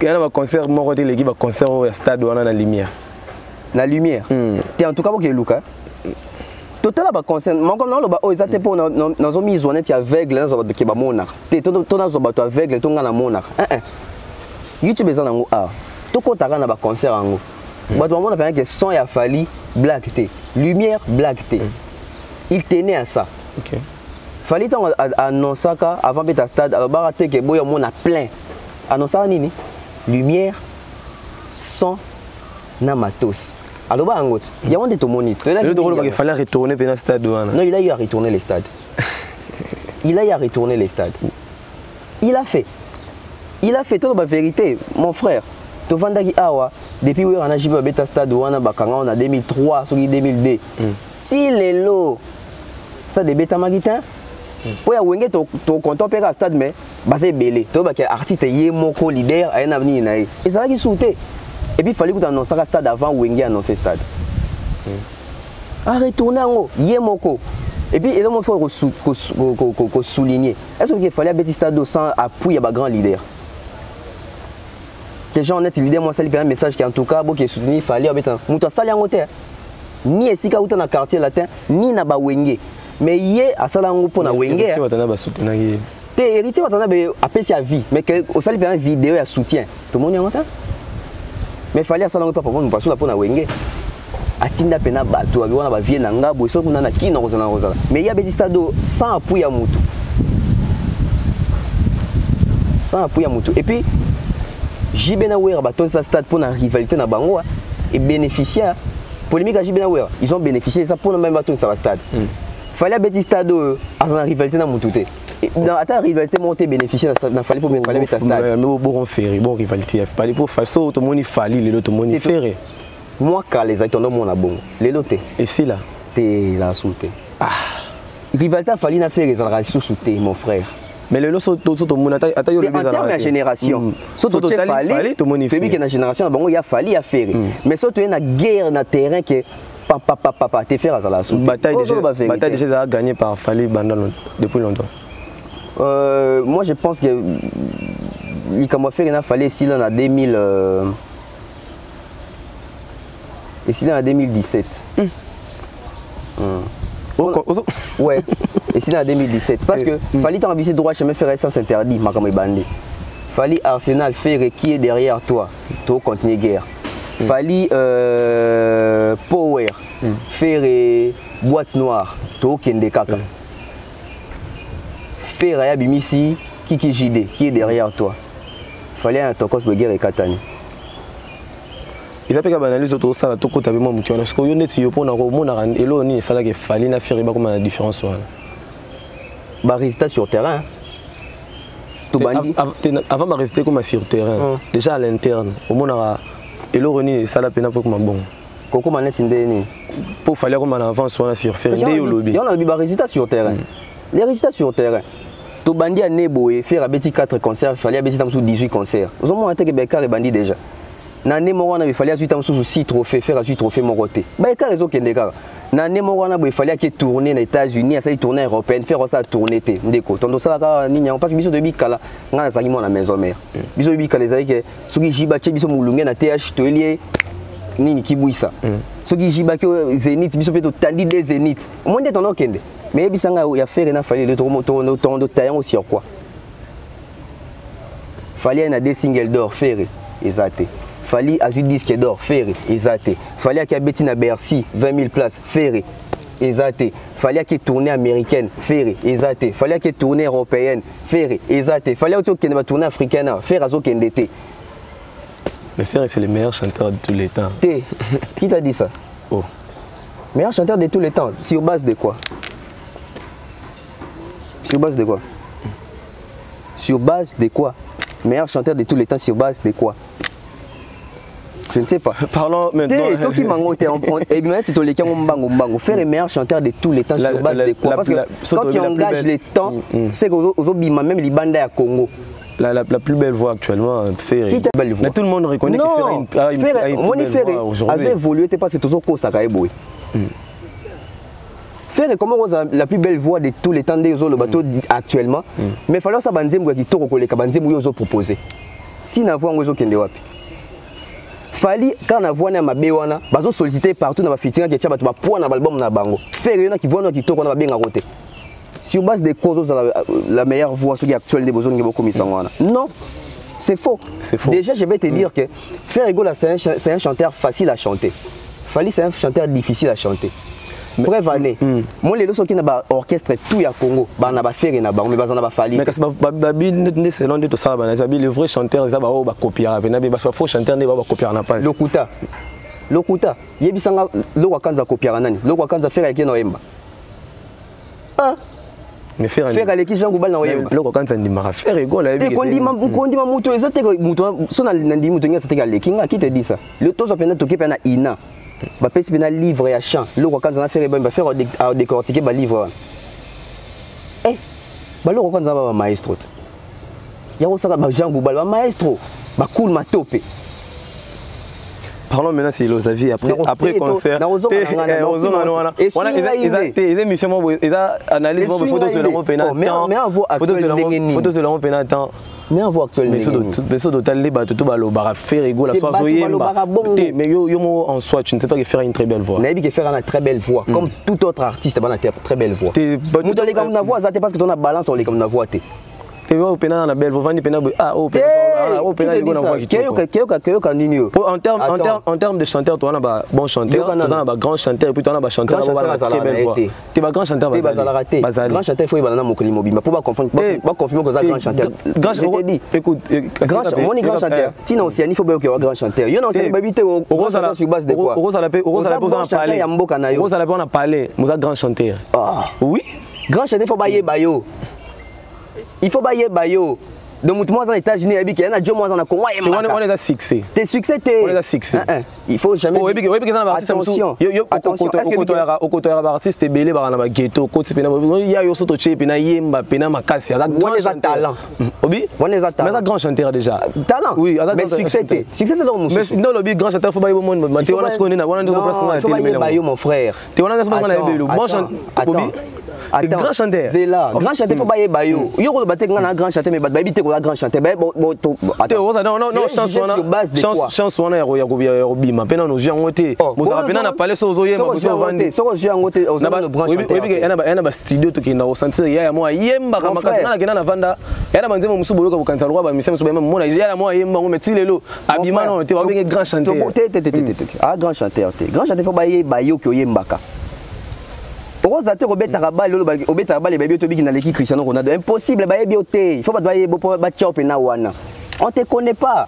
il y a un concert mon côté l'équipe concert au stade on a la lumière t'es en tout cas pour que Luka total ba concert mon comme non le ba o ezate pour dans mise honnête aveugle dans ba ke ba monaka te to na zo ba to aveugle to ngana monaka YouTube ezana ngo to ko taka na ba concert ngo ba to mona que son ya fali black té lumière black té il tenait à ça OK fali ton annoncer avant beta stade alors ba raté que boya mona plein annoncer nini lumière son na matos alors bah angot il y a un moniteur il fallait retourner dans le stade non il a eu à retourner les stades il a eu à retourner les stades il a fait toute la vérité mon frère to vandaki awa depuis où on a joué beta stade wana bakanga on a 2003 sur 2002 si les lots stade de beta magitin pour ya wenge to content peka stade mais ba c'est belé to ba que artiste yé moko leader a un avenir na et ça va qui sauter. Et puis il fallait que tu annonces le stade avant Wenge annoncer le stade. À retourner en haut, Yemoko. Et puis il faut souligner. Est-ce qu'il fallait un petit stade sans appui à un grand leader? Les gens honnêtes, leader, moi, c'est un message qui en tout cas, qui soutenu, il fallait un sali en hauteur. Ni ici, quand on a quartier latin, ni na ba Wenge. Mais hier, à Salango pour na Wenge. T'es héritier, on a appelé sa vie. Mais au sali, il y a une vidéo à soutien. Tout le monde est en hauteur? Mais il fallait ça pas pour nous passer là pour na wenge atinda pena bato abiwana ba vie na ngabo so kuna na kina kozana mais il y a des stades sans appui à mutu et puis Jibena Wera baton sa stade pour na rivalité na bango et bénéficiaire polémique à Jibena Wera ils ont bénéficié ça pour même baton sa stade fallait petit stade à la rivalité na mutu dans la rivalité monter bénéficier dans fallait pour fallait mettre stade mais bon ferry bon rivalité fallait pour faire ça tout le monde fallait les autres monde ferré moi quand les acteurs non mon bon les autres et si là t'es la sauté rivalité fallait na faire les relations sauté mon frère mais le lot tout le monde attend en termes de génération surtout fallait tout le monde fait que la génération bon il y a fallu à faire mais surtout il y a une guerre dans terrain que papa t'es faire à la sauté bataille déjà gagné par Fali Bandon depuis longtemps. Moi je pense que il a fallu ici en 2000 ici en 2017. Ouais, ici en 2017 parce que fallait t'en visiter droit chemin faire essence interdit makamo bandi. Fallait Arsenal faire qui est derrière toi, tu continuer guerre. Fallait Power faire boîte noire, tu kende kaka. Faire Raya Bimisi, Kiki JD, qui est derrière toi. Fallait un tokos de guerre et Katani. Il a pas qu'à tout ça, tout côté avec moi, qui on a ce qu'on est si on a au monde et l'on est ça là qui fallait na faire comme la différence là. Bah résultat sur terrain. Tout bandi. Avant de rester comme sur terrain, déjà à l'interne, au monde et l'on est ça la peine pour comme bon. Coco manette indéni. Pour fallait comme en avance soit sur faire des lobby. Il y en a des résultats sur terrain. Les résultats sur terrain. Tout bandi à Nebo et faire à 4 concerts, il fallait à 18 concerts. Nous avons monté que Bekar et bandi déjà. Dans il fallait à 6 trophées, faire à 8 trophées mon côté. Bekar est ok Bekar. Dans il fallait qu'il tourner aux États-Unis, à tourner européenne, faire ça tourner té. Ndeko. Tandis ça parce que biso de Bikala, on a ça qui la maison mère. Biso de Bikala les que ceux qui jibache biso mulunga na TH telier nini kibouissa. Ceux qui jibache Zénith biso peut tandi des Zénith. Au moins ton okende. Mais il y a fait un fallait le temps de taillant aussi quoi. Fallait un des singles d'or faire exact. Fallait à 8 disques d'or faire exact. Fallait qu'il y ait Bettina Bercy 20 000 places faire exact. Fallait qu'il y ait tournée américaine faire exact. Fallait qu'il y ait tournée européenne faire exact. Fallait qu'il y ait tournée africaine faire à Zokendete. Mais Ferré c'est le meilleur chanteur de tous les temps. Qui t'a dit ça? Oh. Meilleur chanteur de tous les temps. Sur base de quoi? Sur base de quoi? Sur base de quoi? Meilleur chanteur de tous les temps, sur base de quoi? Je ne sais pas. Parlons maintenant. Toi qui m'en et bien tu te les faire le meilleur chanteur de tous les temps sur base de quoi? Parce que quand tu engages les temps, c'est que même les bandes à Congo. La plus belle voix actuellement, Ferré. Qui est belle voix? Mais tout le monde reconnaît que Ferré a une belle voix aujourd'hui. A évolué, parce que toujours ça a évolué. Ferré, comment la plus belle voix de tous les temps des autres bateaux actuellement, mais il fallait ça banzem qui toko koleka banzem yo proposé. Tina voix ngozo kende wapi. Fali quand on voit na mabewana, bazo solliciter partout na ba featuring qui tchaba to ba point na album na bango. Ferré na qui voit na qui toko na ba benga côté. Sur base des causes la meilleure voix qui actuelle des besoins de beaucoup misangwana. Non. C'est faux. Déjà je vais te dire que Ferré c'est un chanteur facile à chanter. Fali c'est un chanteur difficile à chanter. Preuve année. Moi les gens qui na orchestre tout ya Congo, ba na ba Ferré na bango mais ba na ba Fali. Mais parce que selon de tout ça ba na le vrai chanteur ça ba o ba copier na ba faux chanteur ne ba copier na pas. Lokuta. Yebisanga lokwa kanza copier nani? Lokwa kanza Ferré qui na yemba. Ah. Mais faire aleki jangu bal na oyemba. Lokwa kanza ndimaka faire ego la yebi. Kondi ma muto eza te muto sona nandi muto ngasa te aleki nga qui te dit ça. Le tozo pena toki pena ina. Ba pesi pena livre ya chant. Lokwa kanza na faire ba faire décortiquer ba livre. Ba lokwa kanza ba maestro. Ya osaka ba jangu bal ba maestro. Ba cool matope. Parlons maintenant de Lozavi après concert. Les émissions, ils analysent vos photos sur leur pénal. Photos sur leur pénal. Mais en voix actuelle, mais ce total les bateaux tout balo bara faire ego la soirée mais yo en soi tu ne sais pas que faire une très belle voix. Nabi que faire une très belle voix comme tout autre artiste ba na très belle voix. Nous les comme na voix ça parce que ton a balance on les comme na voix té. Tu vois au pénal la belle voix vandi pénal au pénal go na voix qui Keyo nini yo. En termes de chanteur toi on a ba bon chanteur toi on a ba grand chanteur et puis toi on a ba chanteur ba très belle voix. Tu ba grand chanteur grand chanteur faut ba na mokoli mobimba pour pas confondre pas confirmer que ça grand chanteur. Écoute grand chanteur tina aussi il faut ba que grand chanteur yo na aussi babité au sur base de quoi on a parlé muza grand chanteur. Oui grand chanteur faut bailler bayo. Il faut bailler bayo. Donc moi aux États-Unis il y a Dieu moi en Congo on est à succès. Tes succès on est à succès. Il faut jamais attention au côté artiste belé ba na ba ghetto côté pena ya yo soto che pena yemba pena makasi à grand talent. Obi on est à talent. Mais grand chanteur déjà. Talent. Oui, mais succès c'est dans mon. Mais non le grand chanteur faut bailler monde mais tu on a ce qu'on est on a de place faut bailler bayo mon frère. Tu on a ce qu'on a belé bon chanteur. Obi grand chanteur. C'est là. Grand chanteur faut bailler bayo. Yo ko baté ngana grand chanteur mais baby te ko grand chanteur. Non chance on a ya bima pena no jian ngote. Moza pena na parler so zo yemba so vandi. So jian ngote o na grand chanteur. Oui ena ba studio to kina o sentir ya mo yemba kama kasi ngana kina na vanda. Yana banzema musubo yoka bukanza lwa ba misema so ba mo na ya mo yemba ngo metilelo abima no te wa benga grand chanteur. Ah grand chanteur te. Grand chanteur faut bailler bayo ki oyembaka. Pourquoi tu Robert Tarabal Robert Tarabal les bébés tobi qui na l'équipe Cristiano Ronaldo impossible ba bioté il faut pas doyer ba tchao pena wana on te connaît pas.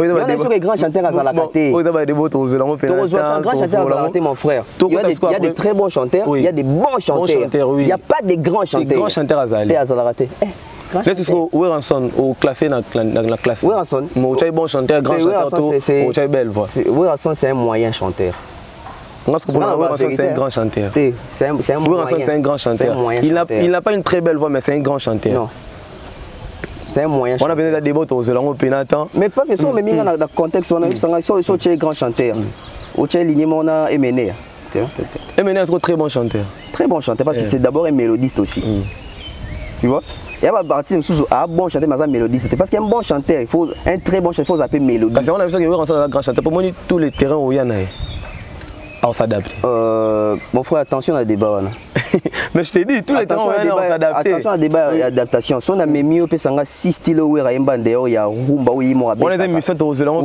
Oui on est sur les grands chanteurs à Zalakate. Oui d'abord des beaux aux grand chanteur à Zalakate mon frère. Il y a des très bons chanteurs, il y a des bons chanteurs. Il y a pas de grands chanteurs. Des grands chanteurs à Zalakate. Là tu seras Weranson au classé dans la classe. Weranson. Mon chai bon chanteur grand chanteur au chai belle voix. Weranson c'est un moyen chanteur. C'est un grand chanteur. C'est un grand chanteur. Il n'a pas une très belle voix, mais c'est un grand chanteur. Non. C'est un moyen chanteur. On a besoin de débattre aux Zélangos Pénatan. Mais parce que si on met dans le contexte, on a vu un grand chanteur. Au Tchèque, on a Emené. Emené est un très bon chanteur. Très bon chanteur parce que c'est d'abord un mélodiste aussi. Tu vois? Il y a une partie un bon chanteur, mais un mélodiste. Parce qu'un bon chanteur, il faut un très bon chanteur, il faut s'appeler mélodiste. Parce qu'on a besoin de grand chanteur. Pour moi, tous les terrains où il y en a. On s'adapte. Mon frère, attention à débat. Mais je t'ai dit, tous les temps, on s'adapte. Attention à débat et adaptation. Si on a mis mieux, on a 6 styles où il y a rumba où il y a bon les émissions de Roseland,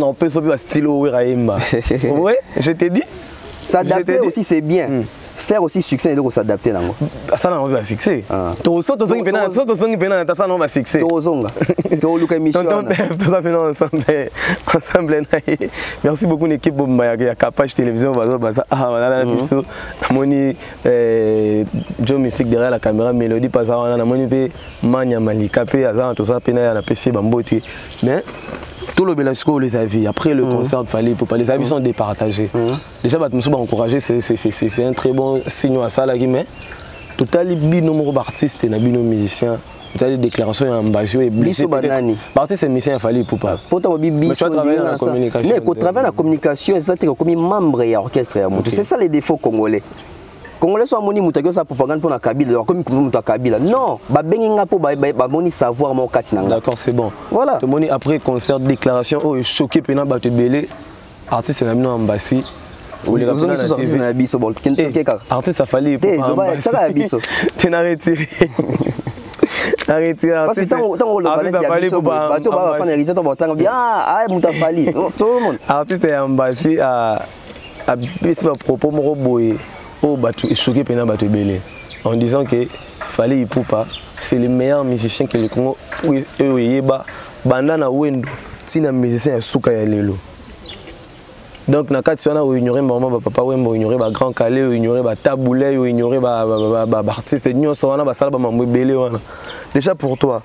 on peut sauver un style où il y a oui, je t'ai dit. S'adapter aussi, c'est bien. Faire aussi succès et donc s'adapter là. Ça on va succès. Tout ça tout ça ça on va succès. Tout zonga. Tout le émission. Tout à fait ensemble. Merci beaucoup l'équipe Bomba ya Capage télévision baza voilà la fisto. Moni Joe Mystique derrière la caméra Mélodie pas ça on a moni pe Manya Malika pe azan tout ça pe na PC bamboti. Mais tout le Belasco les avis après le concert il fallait pour pas les avis sont départagés. Déjà bah nous sommes encouragés c'est un très bon signe à ça là mais total bino artiste na bino musicien total déclaration ya ambition et blessé banani artiste musicien fallait pour pas pourtant biso travailler dans la communication mais ko travailler dans la communication ça t'es comme membre ya orchestre ya moto c'est ça les défauts congolais Congolais sont moni muta sa propagande pour na Kabila alors comme muta Kabila non ba benginga po ba moni savoir mon katinanga d'accord c'est bon voilà to moni après concert déclaration oh choqué pena ba te belé artiste na bino ambassy ou les gens sont sortis na biso bon artiste ça fallait pour pas ça la biso tu n'as retiré parce que tant on le biso bato ba fa na risette ba tanga bien ah muta fali tout le monde artiste ambassy a bisi ba propos moko boye oh bato est choqué pena ba te belé en disant que fallait il poupa c'est le meilleur musicien que le Congo yeba banda na wendo tina musicien ya suka ya lelo. Donc na kati wana o ignorer maman ba papa wembo o ignorer ba grand calé o ignorer ba taboulé o ignorer ba artiste nyonso wana ba sala ba mambo belé wana. Déjà pour toi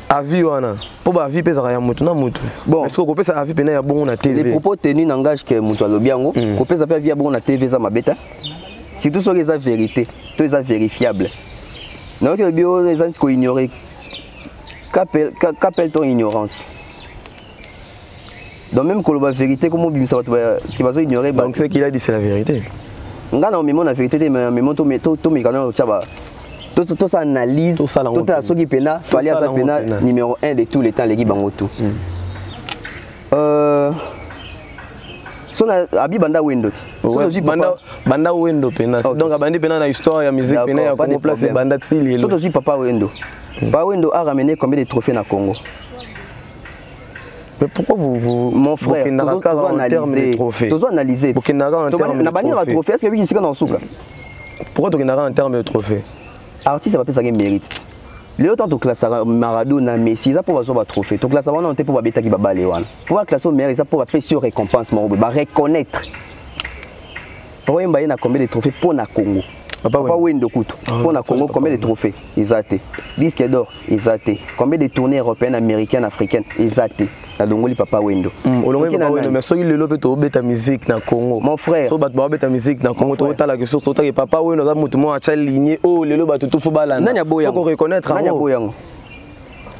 avis wana po ba vie pesa ya mutu na mutu. Bon est-ce que ko pesa avis pena ya bongo na TV. Les propos tenus n'engagent que mutu alobiango ko pesa pa vie ya bongo na TV za mabeta. Si tout ça est la vérité, tout est vérifiable. Non que bio les gens qui ignorer qu'appelle ton ignorance. Donc même quand la vérité comment bien ça qui va ignorer donc ce qu'il a dit c'est la vérité. Nga na même la vérité mais même to mais quand tchaba tout ça analyse tout ça ce qui pena fallait ça pena numéro 1 de tous les temps l'équipe bango tout. So na abi banda wendo ti banda wendo pena donc abandi pena na histoire ya musique pena ya Congo place banda tsili so to papa wendo pa wendo a ramené combien de trophées na Congo. Mais pourquoi vous mon frère en termes de trophées tu dois analyser na bani na trophée est-ce que oui sika na suka pourquoi tu en termes de trophées artiste va pesa mérite les autres classe Maradona Messi ça pour avoir trophée to classe wana on te pour beta ki babale wana pour classer meilleur ça pour payer sur récompense mo ba reconnaître pour yemba na combien de trophées pour na Congo papa wendo kutu pour na Congo combien de trophées exacté disque d'or exacté combien de tournées européennes américaines africaines exacté na dongoli papa wendo mais soki lelo pe to beta musique na Congo mon frère so bat ba beta musique na Congo to tala que sur to que papa wendo za mutu mo acha ligné oh lelo ba to fu balana nanya boya ko reconnaître nanya boya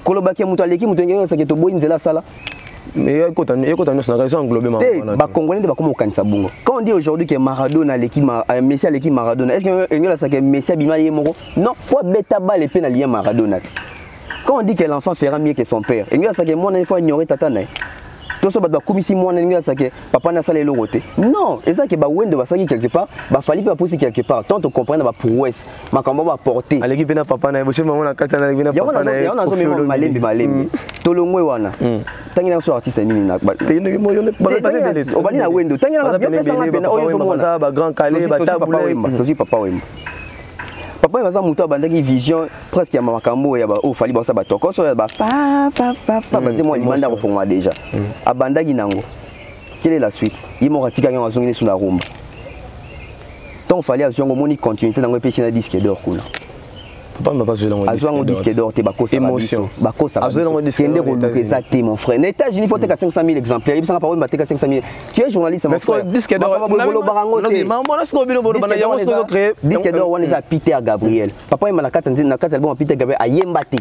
koloba ki mutu aleki mutu ngenge sake to boyi nzela sala mais écoute na raison englober ma ba congolais ba comme kanisa bungo quand on dit aujourd'hui que Maradona l'équipe Messi à l'équipe Maradona est-ce que ngela sake Messi bima yemoko non quoi beta ba le pe na lien Maradona. Quand on dit que l'enfant fera mieux que son père, il y a ça que moi il faut ignorer tatana. Tout ça va comme si moi il y a ça que papa n'a salé le roté. Non, et ça que ba wendo va ça quelque part, ba fali pas pousser quelque part. Tant on comprend ba prouesse, ma comment va porter. À l'équipe na papa na boche maman na katana l'équipe na papa na. Il y a on a même malembi. Tolongwe wana. Tangi na so artiste nini na. On va na wendo. Tangi na bien pesa na pena oyo zo mona ba grand calé ba taboulé. Tozi papa wemba. Papa il va muto abandaki vision presque ya makambo ya ba o fali ba sa ba toko so ya ba fa ba dis moi il manda ko déjà abandaki nango. Quelle est la suite? Il m'a ratika ngwa zongine sous la rumba. Donc fallait azongo moni continuité nango pe sina disque d'or kuna. Papa m'a pas joué dans disque d'or te bakosa émotion bakosa kende ko luka te mon frère. Les États-Unis faut te 500 000 exemplaires. Il s'en pas ba te 500 000. Tu es journaliste mon frère. Disque d'or bolo barango te. Maman est-ce qu'on bino bolo bana yango ko créer disque d'or wana za Peter Gabriel. Papa il m'a la 4 album Peter Gabriel ayemba te.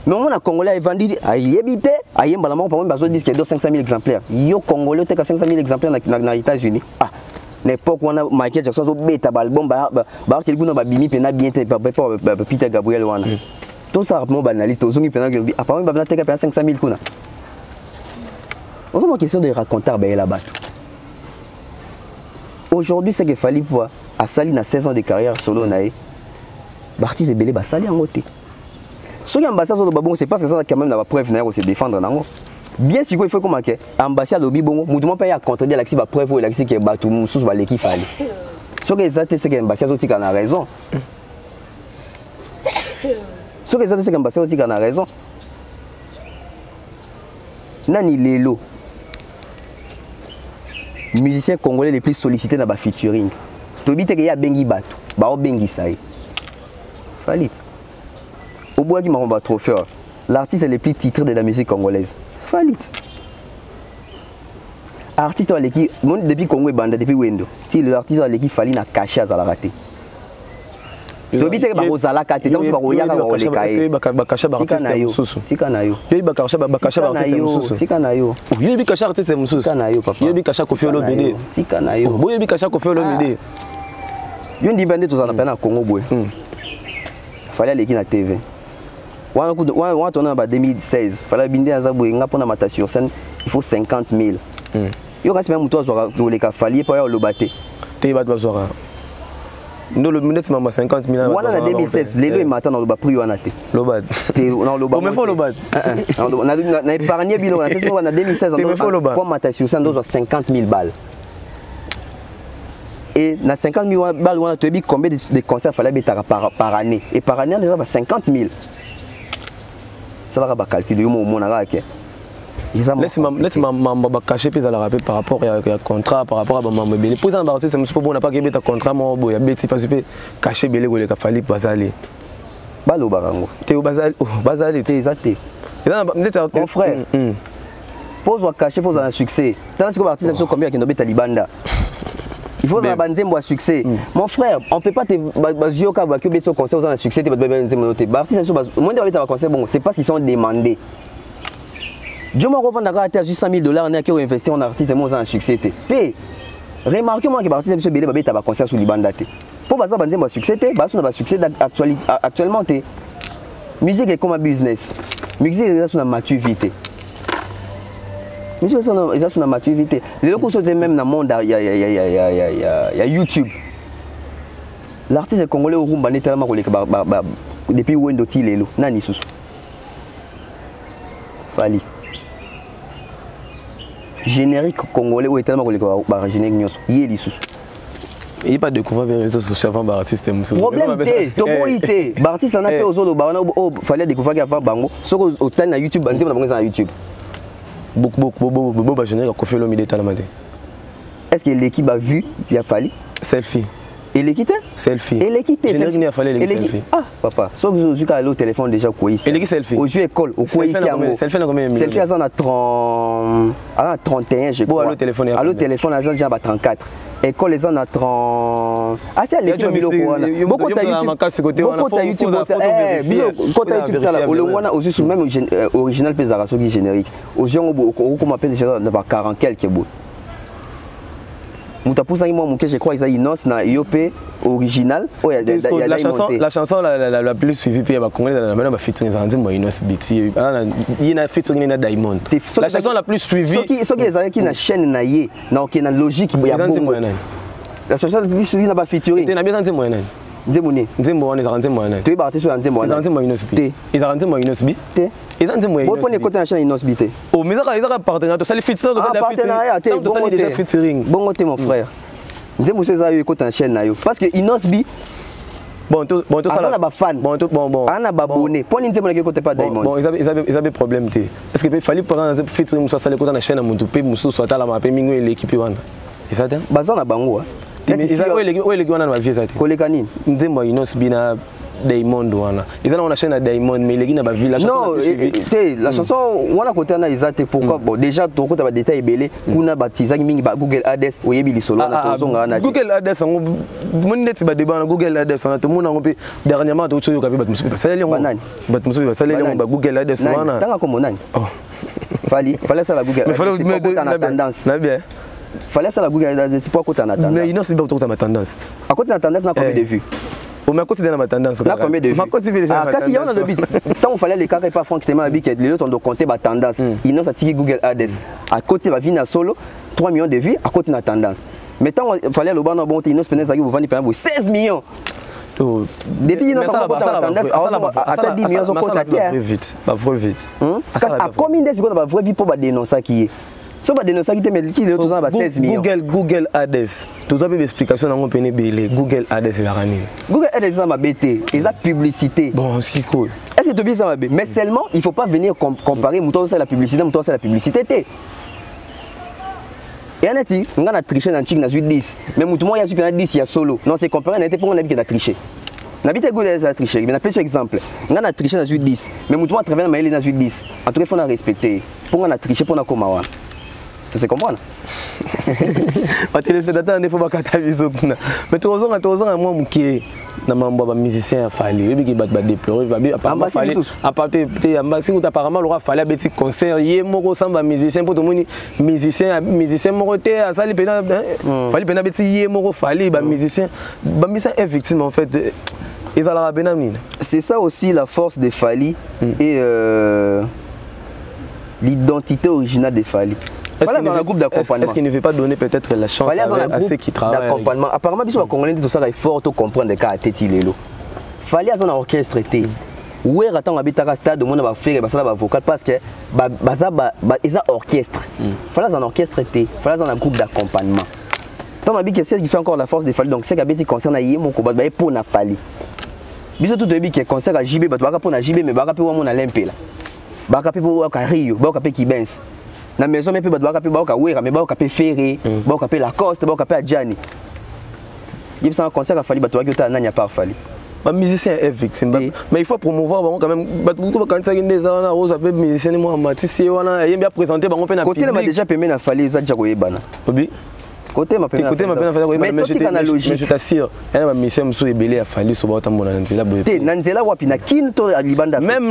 Mais on a Congolais vendu ayebite ayemba la mort pour moi disque d'or 500 000 exemplaires. Yo Congolais te 500 000 exemplaires na États-Unis. Ah l'époque où on a Michael Jackson so beta album ba quelque kuna ba bimi pena bien te Peter Gabriel wana tout ça rapidement banaliste ozongi pena que apparemment ba teka pena 500 000 kuna on a une question de raconter ba là-bas aujourd'hui c'est qu'il fallait pour à Sali na 16 ans de carrière solo nae artiste belé ba Sali en côté ce qui ambassade so babon c'est parce que ça quand même na preuve na se défendre nango. Bien sûr, il faut comment que ambassade au Bibongo, mouvement pas y a contredire l'axi ba preuve ou l'axi qui ba tout sous ba l'équipe fallait. Ce que exact c'est que ambassade aussi a raison. Ce que exact c'est que ambassade aussi a raison. Nani Lelo. Musicien congolais les plus sollicités dans ba featuring. Tobi te que ya bengi batu, ba o bengi sai. Falit. Au bois qui m'a ba trophée. L'artiste le plus titré de la musique congolaise. Falit. Artiste à l'équipe, depuis Congo et Banda, depuis Wendo. Si l'artiste à l'équipe Fali n'a caché à la raté. tobi te ba ozala kate donc ba roya ka ba leka e ba kasha ba artiste mususu tika na yo yo ba kasha ba artiste mususu tika na yo yo bi kasha artiste mususu tika na yo papa yo bi kasha Koffi Olomide tika na yo yo bi kasha Koffi Olomide yo ndi bande tozana pe na Congo boy fallait aller na TV on tourné en 2016 fallait binde à Zaboué nga pour na mata sur scène il faut 50 000 yo kasi même toi zora les ka fallait pas le battre te ba doit zora no le minute mama 50 000 on a 2016 les lois matin dans le bas prix on a te le bas te dans le bas mais faut le bas on a épargné bilo on a fait ça en 2016 pour mata sur scène dans 50 000 balles. Et dans 50 000 balles, on a dit combien de concerts fallait mettre par année. Et par année, on a 50 000. Ça va pas calculer au moment où on a laisse-moi cacher plus à la rappel par rapport à contrat, par rapport à ma mobile. Pour ça, c'est on n'a pas gagné un contrat, mais il y a des petits parce que cacher belé ou les cafali bazali. Balo barango. T'es au bazali, bazali. T'es exact. Mon frère. Pose ou cacher, pose un succès. Tant que l'artiste aime combien qui n'obéit Talibanda. Il faut avoir un succès. Mon frère, on ne peut pas te dire que tu conseil un succès, tu vas c'est parce qu'ils sont demandés. Je me revends d'accord à 800 000 $, on a investi en artiste et moi un succès. Remarquez-moi que l'artiste M. Bélé va concert sur Libanda. Pour que tu aies un succès, tu as un succès actuellement. Musique est comme un business. Musique est une maturité. Musique est une maturité. Les gens qui sont même dans le monde, il y a YouTube. L'artiste congolais au Rumba n'est tellement depuis Wendo Tilelo. Nani sous. Fali. Générique congolais ou est tellement générique nyos. Yeli sous. Il n'y a pas de couvert les réseaux sociaux avant l'artiste. Problème T, Toboïté. L'artiste en a fait aux autres, fallait découvrir avant Bango. Sur au temps à YouTube, on a sur YouTube. Beaucoup générique Koffi Olomide Talamade. Est-ce que l'équipe a vu, il a fallu selfie. Et l'équipe selfie. Et l'équipe générique il a fallu les selfie. Ah papa, sauf que je suis au téléphone déjà quoi ici. Et l'équipe selfie. Au jeu école, au quoi ici à moi. Selfie na combien? Selfie à 30 à 31 je crois. Bon, le téléphone à l'autre téléphone à déjà 34. École les gens à 30. Ah c'est l'équipe bilo quoi. Beaucoup de YouTube. Beaucoup de YouTube. Côté YouTube là, le wana aussi même original pesara so qui générique. Au jeu on comme appelle déjà dans 40 quelques bouts. Je crois qu'il y a une os na IOP original. La chanson la plus suivie puis la congolais dans la featuring ça moi Inos Biti. Il y a featuring na Diamond. La chanson la plus suivie. Ce qui na chaîne na yé na OK na logique il y a bon. La chanson la plus suivie na ba featuring. Tu na bien senti moyen. Nzemoni. Nzembo on est rentré moyen. Tu es parti sur Nzemoni. Nzembo Inos Biti. Ils ont rentré moyen Inos Biti. Ils ont rentré moyen. Bon prenez côté na chaîne Inos Biti. Oh mais ça ils ont partenariat, ça les featuring, ça les partenariat, ça déjà featuring. Bon côté mon frère. Nzembo c'est ça côté na chaîne na yo parce que Inos Biti bon tout ça là ba fan. Bon. Ana ba abonné. Pour Nzembo na côté pas Diamond. Bon ils avaient problème té. Est-ce que il fallait prendre featuring ça les côté na chaîne mutu pe musu soit la ma pe mingo l'équipe wana. Et ça bazana bango. Ils ont les gars na vie ça. Kolekani. Nzembo Inos Biti na Diamond wana. Ils ont la chaîne à Diamond mais les gars na vie la chanson. Non, la chanson wana côté na izate pourquoi bon déjà ton côté ba détail belé kuna baptisaki mingi ba Google Ads oyebi lisolo na tozonga na Google Ads mon net ba débat na Google Ads na to mona ngompe dernièrement to choyo kapi batmusu ba saleli ngo batmusu ba saleli ngo ba Google Ads wana tanga comme nani fallait ça la Google mais fallait mettre en tendance na bien fallait ça la Google Ads c'est pas côté en tendance mais il n'a pas côté en tendance à côté en tendance na combien de vues. On m'a continué dans ma tendance. Là, combien de vues? Quand il y a un but, tant il fallait les cas pas franchement habitués, les autres ont compté ma tendance. Ils n'ont pas tiré Google Ads. À côté va venir solo 3 millions de vues à côté de la tendance. Mais tant il fallait le bon bon ils n'ont pas vous vendre pour 16 millions. Depuis ils n'ont pas la tendance à 10 millions au compte à terre. Vite, va vite. À combien de secondes va vrai vie pour dénoncer qui est so ba dénoncer qui te met qui les autres 16 millions. Google Ads. Tout ça une explication dans mon peine belé. Google Ads c'est la ranine. Google Ads ça m'a bêté, et la publicité. Bon, c'est cool. Est-ce que tu bien ça m'a bêté? Mais seulement il faut pas venir comparer mouton c'est la publicité, mouton c'est la publicité. Et on a dit, on a triché dans Chine dans 10, mais mouton il y a super 10 il y a solo. Non, c'est comparé n'était pour on a dit qu'il a triché. N'habite Google Ads a triché, mais on a pris ce exemple. On a triché dans 10, mais mouton à travers la mail dans 10. En tout cas, il faut respecter. Pour on a triché pour on a comment. tu sais comprendre. Les téléspectateurs, il faut pas kataviser. Mais tu as un moi qui na mambo ba musicien fallait et qui ba déplorer apparemment fallait si apparemment l'aura fallu un petit concert yé moko samba musicien pour tout le monde musicien moroté à ça fallait ben petit yé moko fallait ba musicien effectivement en fait ils allaient benamine. C'est ça aussi la force des Fally et l'identité originale des Fally. Est-ce qu'il ne veut pas donner peut-être la chance à ceux qui travaillent? Apparemment, les Congolais tout ça, il faut comprendre les cas à tête. Fally a un orchestre. Où est attend habiter à stade, on va faire un vocal parce que ils ont orchestre. Fally a un orchestre, Fally a un groupe d'accompagnement. Tant que c'est ce qui fait encore la force des Fally. Donc c'est que concerne mon combat pour na Fally. Bisous tout début qui concert à JB, bah pour na JB mais bah pour mon Olympe là. Bah pour Rio, bah pour Kibens. Na maison mais peut ba ka wera mais ba ka ferré ba ka Lacoste ba ka Adjani il y a un concert à Fally ba to ka nanya pas Fally ba musicien est victime mais il faut promouvoir quand même beaucoup quand ça des na rose appelle musicien moi Matisse wana il bien présenter ba on peut na côté là déjà permis na Fally za djako yebana obi côté ma mais je t'assure il y a un musicien mso ebelé à Fally so ba tambona nzela boye te nzela wapi na kin to libanda même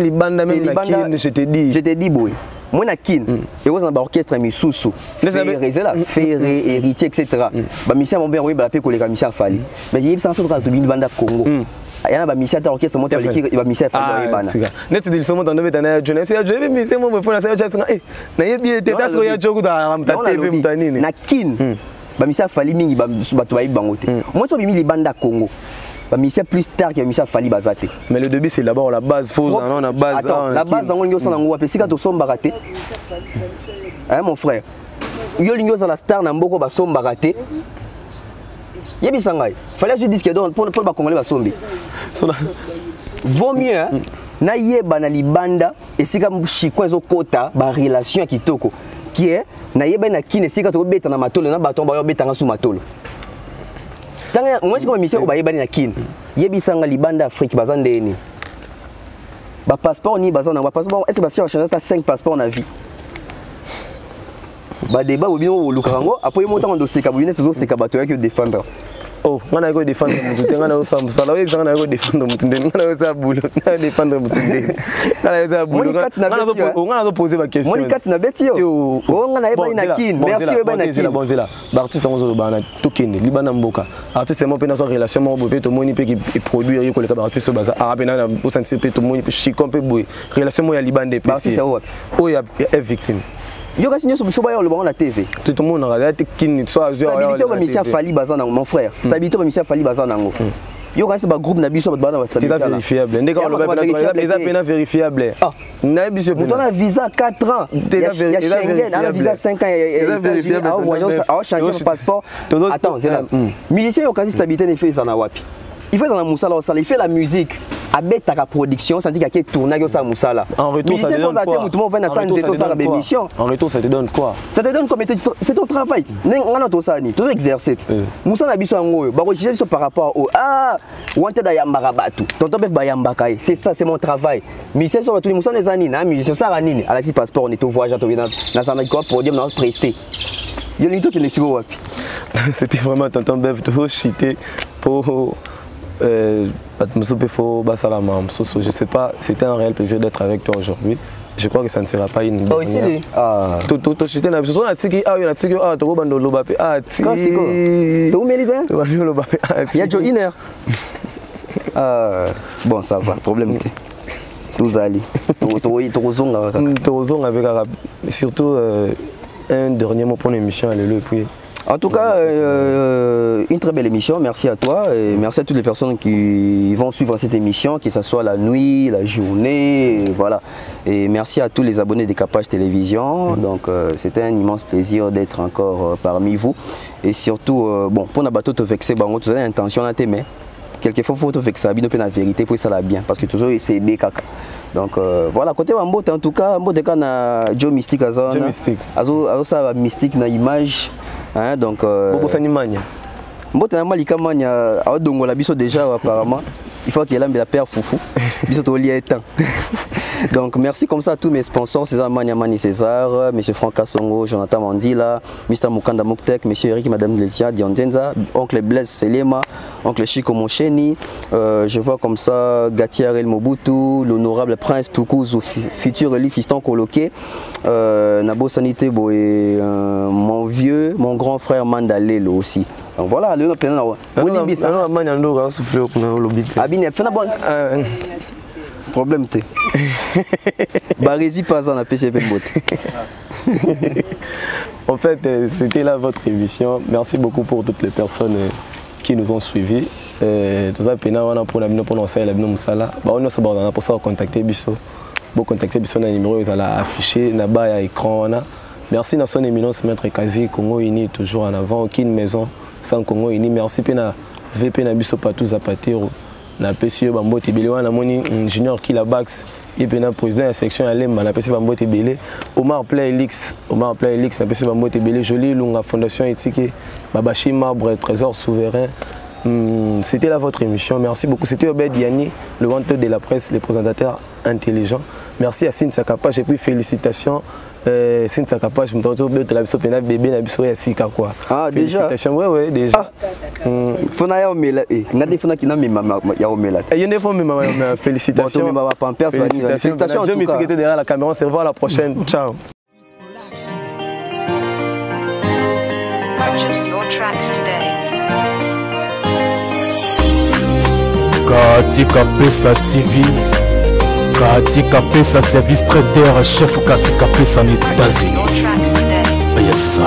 libanda même na kin je te dis boy moi na kin et vous en orchestre misusu ferré héritier etc ba mission mon bien oui ba pe ko les mission Fally mais il y a ça sur to bin banda Congo il y a ba mission orchestre monte ba mission Fally bana net de somo tando betana jeunesse ya je mission mo fona ça ya singa na yebi teta so ya joku da TV mtanini na kin ba mission Fally mingi ba to ba bangote moi so bimi banda Congo ba mission plus tard que mission Fally bazate mais le début c'est d'abord la base fausse on a base la base on yo sana ngwa pe sika to somba raté hein mon frère yo lingo za la star na mboko ba somba raté yebi sangai fallait je disque donc pour ba congolais ba sombi vaut mieux hein na yeba na libanda et sika mshiko ezo kota ba relation kitoko qui est na yeba na kine sika to beta na matolo na baton ba yo beta nga su matolo. Moi je comme mission au bayebani na kin yebisanga libanda Afrique bazandeni ba passeport ni bazana ba passeport est-ce que changer ta 5 passeports na vie ba débat ou bien au lukango après montant en dossier kabine c'est ça ka bato yaki défendre oh ngana ko défendre mutu ngana osam sala we ngana ko défendre mutu ngana osa boulot ngana défendre mutu ngana osa boulot ngana poser ma question moi kat na beti yo oh ngana ebani na kin merci ebani na kin bonzela ba artiste ngozo bana tokende libana mboka artiste mo pe na so relation mo bo pe to moni pe qui produire ko le ka artiste baza arabe na au sentir pe to moni pe chicon pe boy relation mo ya libande pe artiste oh ya victime yo kasi nyoso biso ba yo le bango na TV tout le monde regarde kin so azio stabilité ba mission Fally bazana mon frère stabilité ba mission Fally bazana ngo yo kasi ba groupe na biso ba bana ba stabilité c'est vérifiable ndeka on le ba les appels vérifiable na biso on a visa 4 ans il y a Schengen on a visa 5 ans vérifiable a changer mon passeport attends c'est là musicien yo kasi stabilité ne fait ça na wapi il fait dans la musala il fait la musique avec ta production ça dit qu'il y a tourner ça musala en retour ça te donne quoi en retour ça te donne quoi ça te donne comme c'est ton travail ngana to ça ni to exercer musala biso ngoyo ba ko biso par rapport au wanted ayambaka batu tonton bef bayambaka c'est ça c'est mon travail musicien so batu musala ezani na musicien ça nini alaki passeport on est au voyage to na ça na quoi podium na prester yo lito ki lesibo wapi c'était vraiment tonton bef to chiter pour je sais pas, c'était un réel plaisir d'être avec toi aujourd'hui. Je crois que ça ne sera pas une dernière. Bon, ça va, problème. Tous allés. Surtout un dernier mot pour l'émission. En tout cas, une très belle émission, merci à toi et merci à toutes les personnes qui vont suivre cette émission, que ce soit la nuit, la journée, voilà. Et merci à tous les abonnés des Capage Télévision, donc c'était un immense plaisir d'être encore parmi vous. Et surtout, bon, pour n'abattre te vexer, tu as l'intention à t'aimer. Quelquefois, il faut te vexer, la vérité pour ça la bien, parce que toujours c'est des caca. Donc voilà, côté Mbote en tout cas, Mbote kana Joe Mystique Joe Mystique. Ça mystique na image. Hein, donc Mbote na malika manya a dongo la biso déjà apparemment. Il faut qu'il ait la père foufou. Biso to lié temps. Donc merci comme ça à tous mes sponsors, César Maniamani César, M. Franck Kassongo, Jonathan Mandila, Mr. Mukanda Muktek, M. Eric et Mme Letia Diondenza, Oncle Blaise Selema, Oncle Chico Mocheni, je vois comme ça Gatiarel Mobutu, l'honorable Prince Toukouzou, futur élu fiston coloqué, Nabo Sanité Boé, mon vieux, mon grand frère Mandalelo aussi. Donc voilà, le nom est problème t'es. Barési pas en PCP En fait, c'était là votre émission. Merci beaucoup pour toutes les personnes qui nous ont suivis. Tout ça, pour ça, contacter Bisso. Pour contacter Bisso, le numéro est affiché, à l'écran. Merci à son éminence, Maître Kazi, Congo Uni, toujours en avant. Aucune maison sans Congo Uni. Merci à VP Nabiso Patou Zapatero. Na PCE Bambote Belé, on a mon ingénieur qui la bax, et puis na président de la section à l'EM, na PCE Bambote Belé, Omar Playlix, na PCE Bambote Belé, Jolie Lunga Fondation Éthique, Babachi Marbre, Trésor Souverain. C'était là votre émission. Merci beaucoup. C'était Obed Yanni, le vanteur de la presse, le présentateur intelligent. Merci à Cynthia Kapache et puis félicitations. Cynthia Kapache, je me retrouve de la bébé Nabiso et Sika quoi. Ah déjà. Félicitations. Ouais déjà. Fona ya omela ngade fona kina mema ya omela. Il y a une fois mais félicitations. Félicitations en tout cas. Je me suis derrière la caméra, on se revoit à la prochaine. Ciao. Purchase your tracks today. Katika Pesa TV, Katika Pesa Service Traiteur, chef Katika Pesa en États-Unis. Yes, I.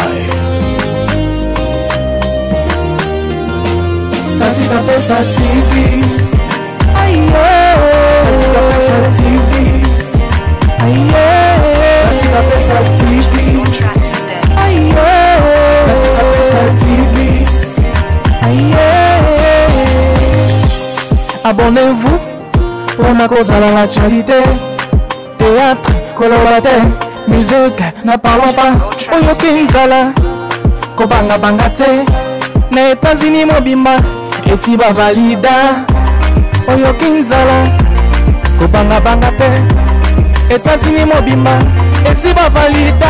Katika Pesa TV, aye. Katika Pesa TV, aye. Katika Pesa TV, aye. Katika Pesa TV, aye. Abonnez-vous pour ma cause à l'actualité. Théâtre, collaborateur, musique, n'a parlons pas. Oyo Kinzala, Kobanga Bangate, na États-Unis Mobimba, et si va valida. Oyo Kinzala, Kobanga Bangate, États-Unis Mobimba, et si va valida.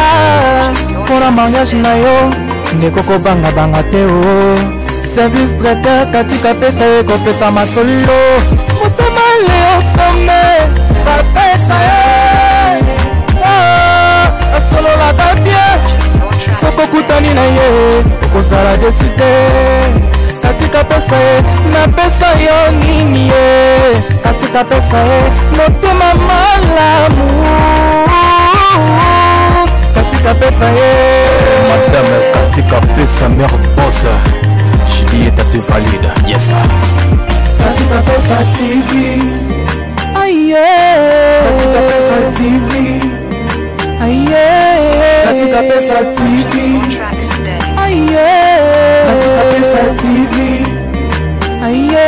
Pour la mariage na yo, ndeko Kobanga Bangate oh. Service traiteur Katika Pesa eko pesa masolo Mutema leo some Bapesa Asolo la tabie Soko kutani na ye Okosala desite Katika Pesa Na pesa yo nini ye Katika Pesa Motema malamu Katika Pesa Madame Katika Pesa mère boss. Je dis est assez valide, yes. Katika Pesa TV, aye. Katika Pesa TV, aye. Katika Pesa TV, aye. Katika Pesa TV, aye.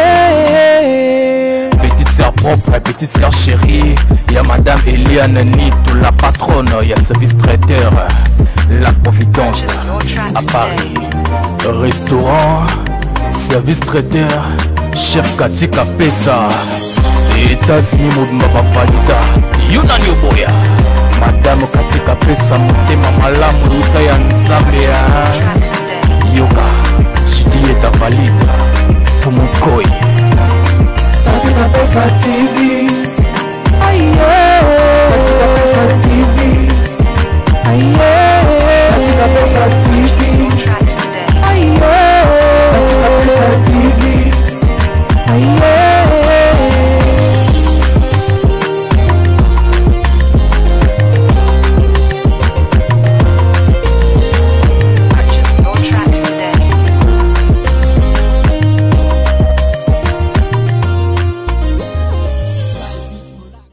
Petite sœur propre, petite sœur chérie. Y'a Madame Eliane Nito, la patronne. Y'a le service traiteur, la Providence à Paris. Restaurant, service traiteur, chef Katika Pesa. États-Unis Mobimba Valida, Yunani Oboya. Madame Katika Pesa, Motema Malamu, Luta ya Nzambe ya Yoga, Chidi est valide, Fumukoi. Katika Pesa TV.